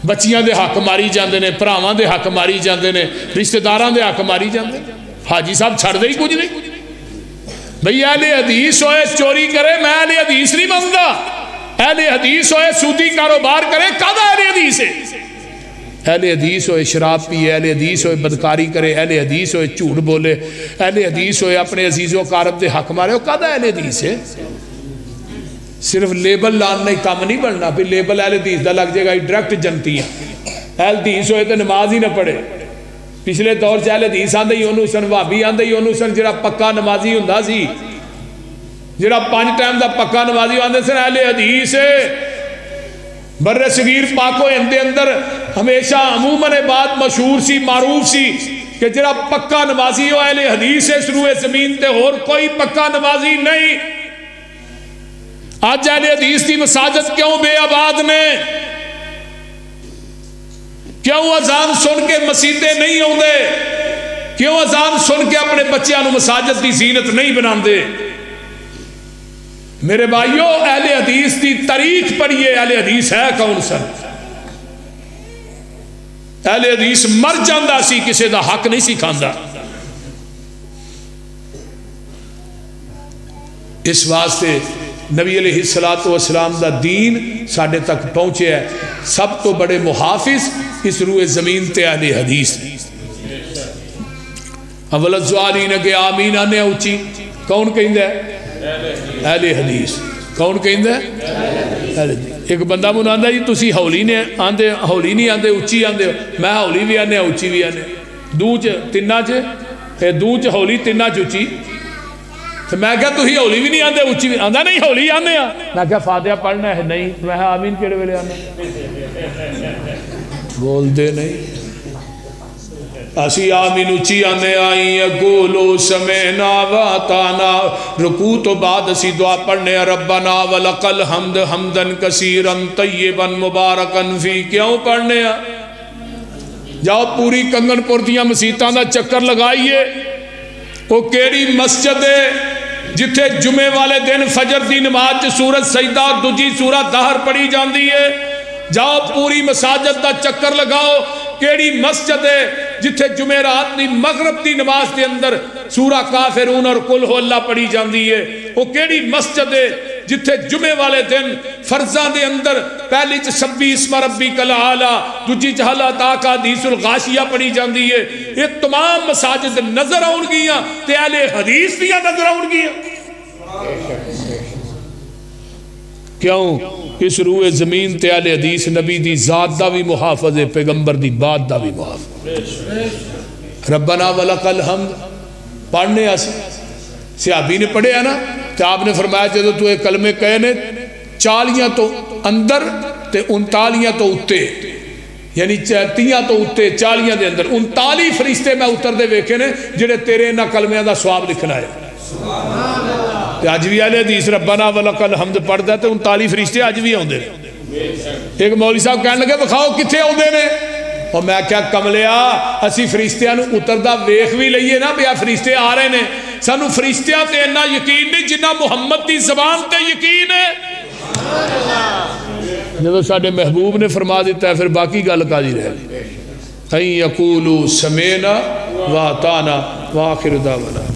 بچیاں دے حق ماری جاندے نے، پراواں دے حق ماری جاندے نے، رشتہ داراں دے حق ماری جاندے، حاجی صاحب چھڑ دے ہی کچھ نہیں، بھئی اہل حدیث ہوئے چوری کرے میں اہل حدیث نہیں مانتا، اہل حدیث ہوئے سودی کاروبار کرے کدا اہل حدیث ہے، اہل حدیث ہوئے شراب پیے، اہل حدیث ہوئے بدکاری کرے، اہل حدیث ہوئے جھوٹ بولے، اہل حدیث ہوئے اپنے عزیز و اقارب دے حق مارے، وہ کدا اہل حدیث ہے؟ صرف لیبل لاننے کام نہیں بڑھنا، پھر لیبل اہل حدیث دا لگ جائے گا ڈائریکٹ جنتی ہیں، اہل حدیث ہوئے تو نماز ہی نہ پڑھے، پچھلے دور سے اہل حدیث آندے ہی انہوں سن، وہابی آندے ہی انہوں سن، جڑا پکا نمازی ہوندا سی، جڑا 5 ٹائم دا پکا نمازی آندے سن اہل حدیث ہے۔ بر صغیر پاکو اندے اندر ہمیشہ عموماً بات مشہور سی، معروف سی کہ جڑا پکا نمازی ہو اہل حدیث ہے، شروع زمین تے اور کوئی پکا نمازی نہیں۔ آج اہل حدیث کی مساجد کیوں بے آباد نے؟ کیوں اذان سن کے مسیدیں نہیں ہوندے؟ کیوں اذان سن کے اپنے بچیاں نو مساجد کی زینت نہیں بناندے؟ میرے بھائیو اہل حدیث کی تاریخ پڑھیے، اہل حدیث ہے کون سن؟ اہل حدیث مر جاندہ سی، کسی دا حق نہیں سی کھاندا، اس واسطے نبی علیہ الصلوۃ والسلام دا دین ساڈے تک پہنچے ہے. سب تو بڑے محافظ اس روئے زمین تے اہل حدیث. اول الظالین کے آمین آنے اچھی کون کہندا ہے؟ اہل حدیث. کون کہندا ہے؟ اہل حدیث. ایک بندہ مجھے آندا جی تسی ہولی نے آندے ہولی نہیں آندے اچھی آندے ہو. میں ہولی بھی آنے اچھی بھی آنے دو چ تیناں چ دو چ ہولی تیناں چ اچھی. تو میں کہا تھی ہولی بھی نہیں آندے اچھی بھی آندا نہیں ہولی آنے ہاں. میں کہا فاتحہ پڑھنا ہے نہیں. میں کہا آمین کیڑے ویلے آنا بول دے نہیں. اسی آمین اچھی آنے آئی اقولو سمینا واتانا. رکوع تو بعد اسی دعا پڑھنے ربنا ولقل حمد حمدن کثیرن طیبن مبارکن فی. کیوں پڑھنے ہیں؟ جاؤ پوری کنگن پور دیاں مسیتاں دا چکر لگائیے. وہ کیڑی مسجد ہے جتھے جمعے والے دن فجر دی نماز سورت سجدہ اور دوجی سورت دہر پڑھی جاندی ہے. جاؤ پوری مساجد دا چکر لگاؤ. کیڑی مسجد ہے جتھے جمعہ رات دی مغرب دی نماز دے اندر سورہ کافرون اور قل ہو اللہ پڑھی جاندی ہے. وہ کیڑی مسجد ہے جتھے جمعے والے دن فرضاں دے اندر پہلی چ سبی اسم ربی کل اعلیٰ دوجی چ حل اتاک حدیث الغاشیہ پڑھی جاندی ہے. یہ تمام مساجد نظر آن گیاں تے اہل حدیث دیاں نظر آن گیاں. کیوں؟ اس روئے زمین تے اہل حدیث نبی دی ذات دا بھی محافظ ہے پیغمبر دی بات دا بھی محافظ. ربنا ولقل حمد پڑھنے ایسے صحابی نے پڑھے ہیں نا تو آپ نے فرمایا جدو تو ایک کلمے کہے نے 40 تو اندر تے 39 تو اتے یعنی 30 تو اتے 40 دے اندر 39 فرشتے میں اتر دے ویکھے نے جڑے تیرے نہ کلمیاں دا ثواب لکھنا ہے. آج بھی اہل حدیث ربنا ولقل حمد پڑھدا تے 39 فرشتے آج بھی آندے. ایک مولوی صاحب کہنے لگے بخاؤ کتھے آندے نے. اور میں کیا کملیا اسی فرشتیاں نو اتردا ویکھ بھی لئیے نا بیا فرشتے آ رہے نے. سانو فرشتیاں تے اتنا یقین نہیں جنہ محمد دی زبان تے یقین ہے. جب ساڈے محبوب نے فرما دیتا ہے پھر باقی گل کاجی رہ گئی. ان یقولوا سمعنا واطعنا واخر دعوانا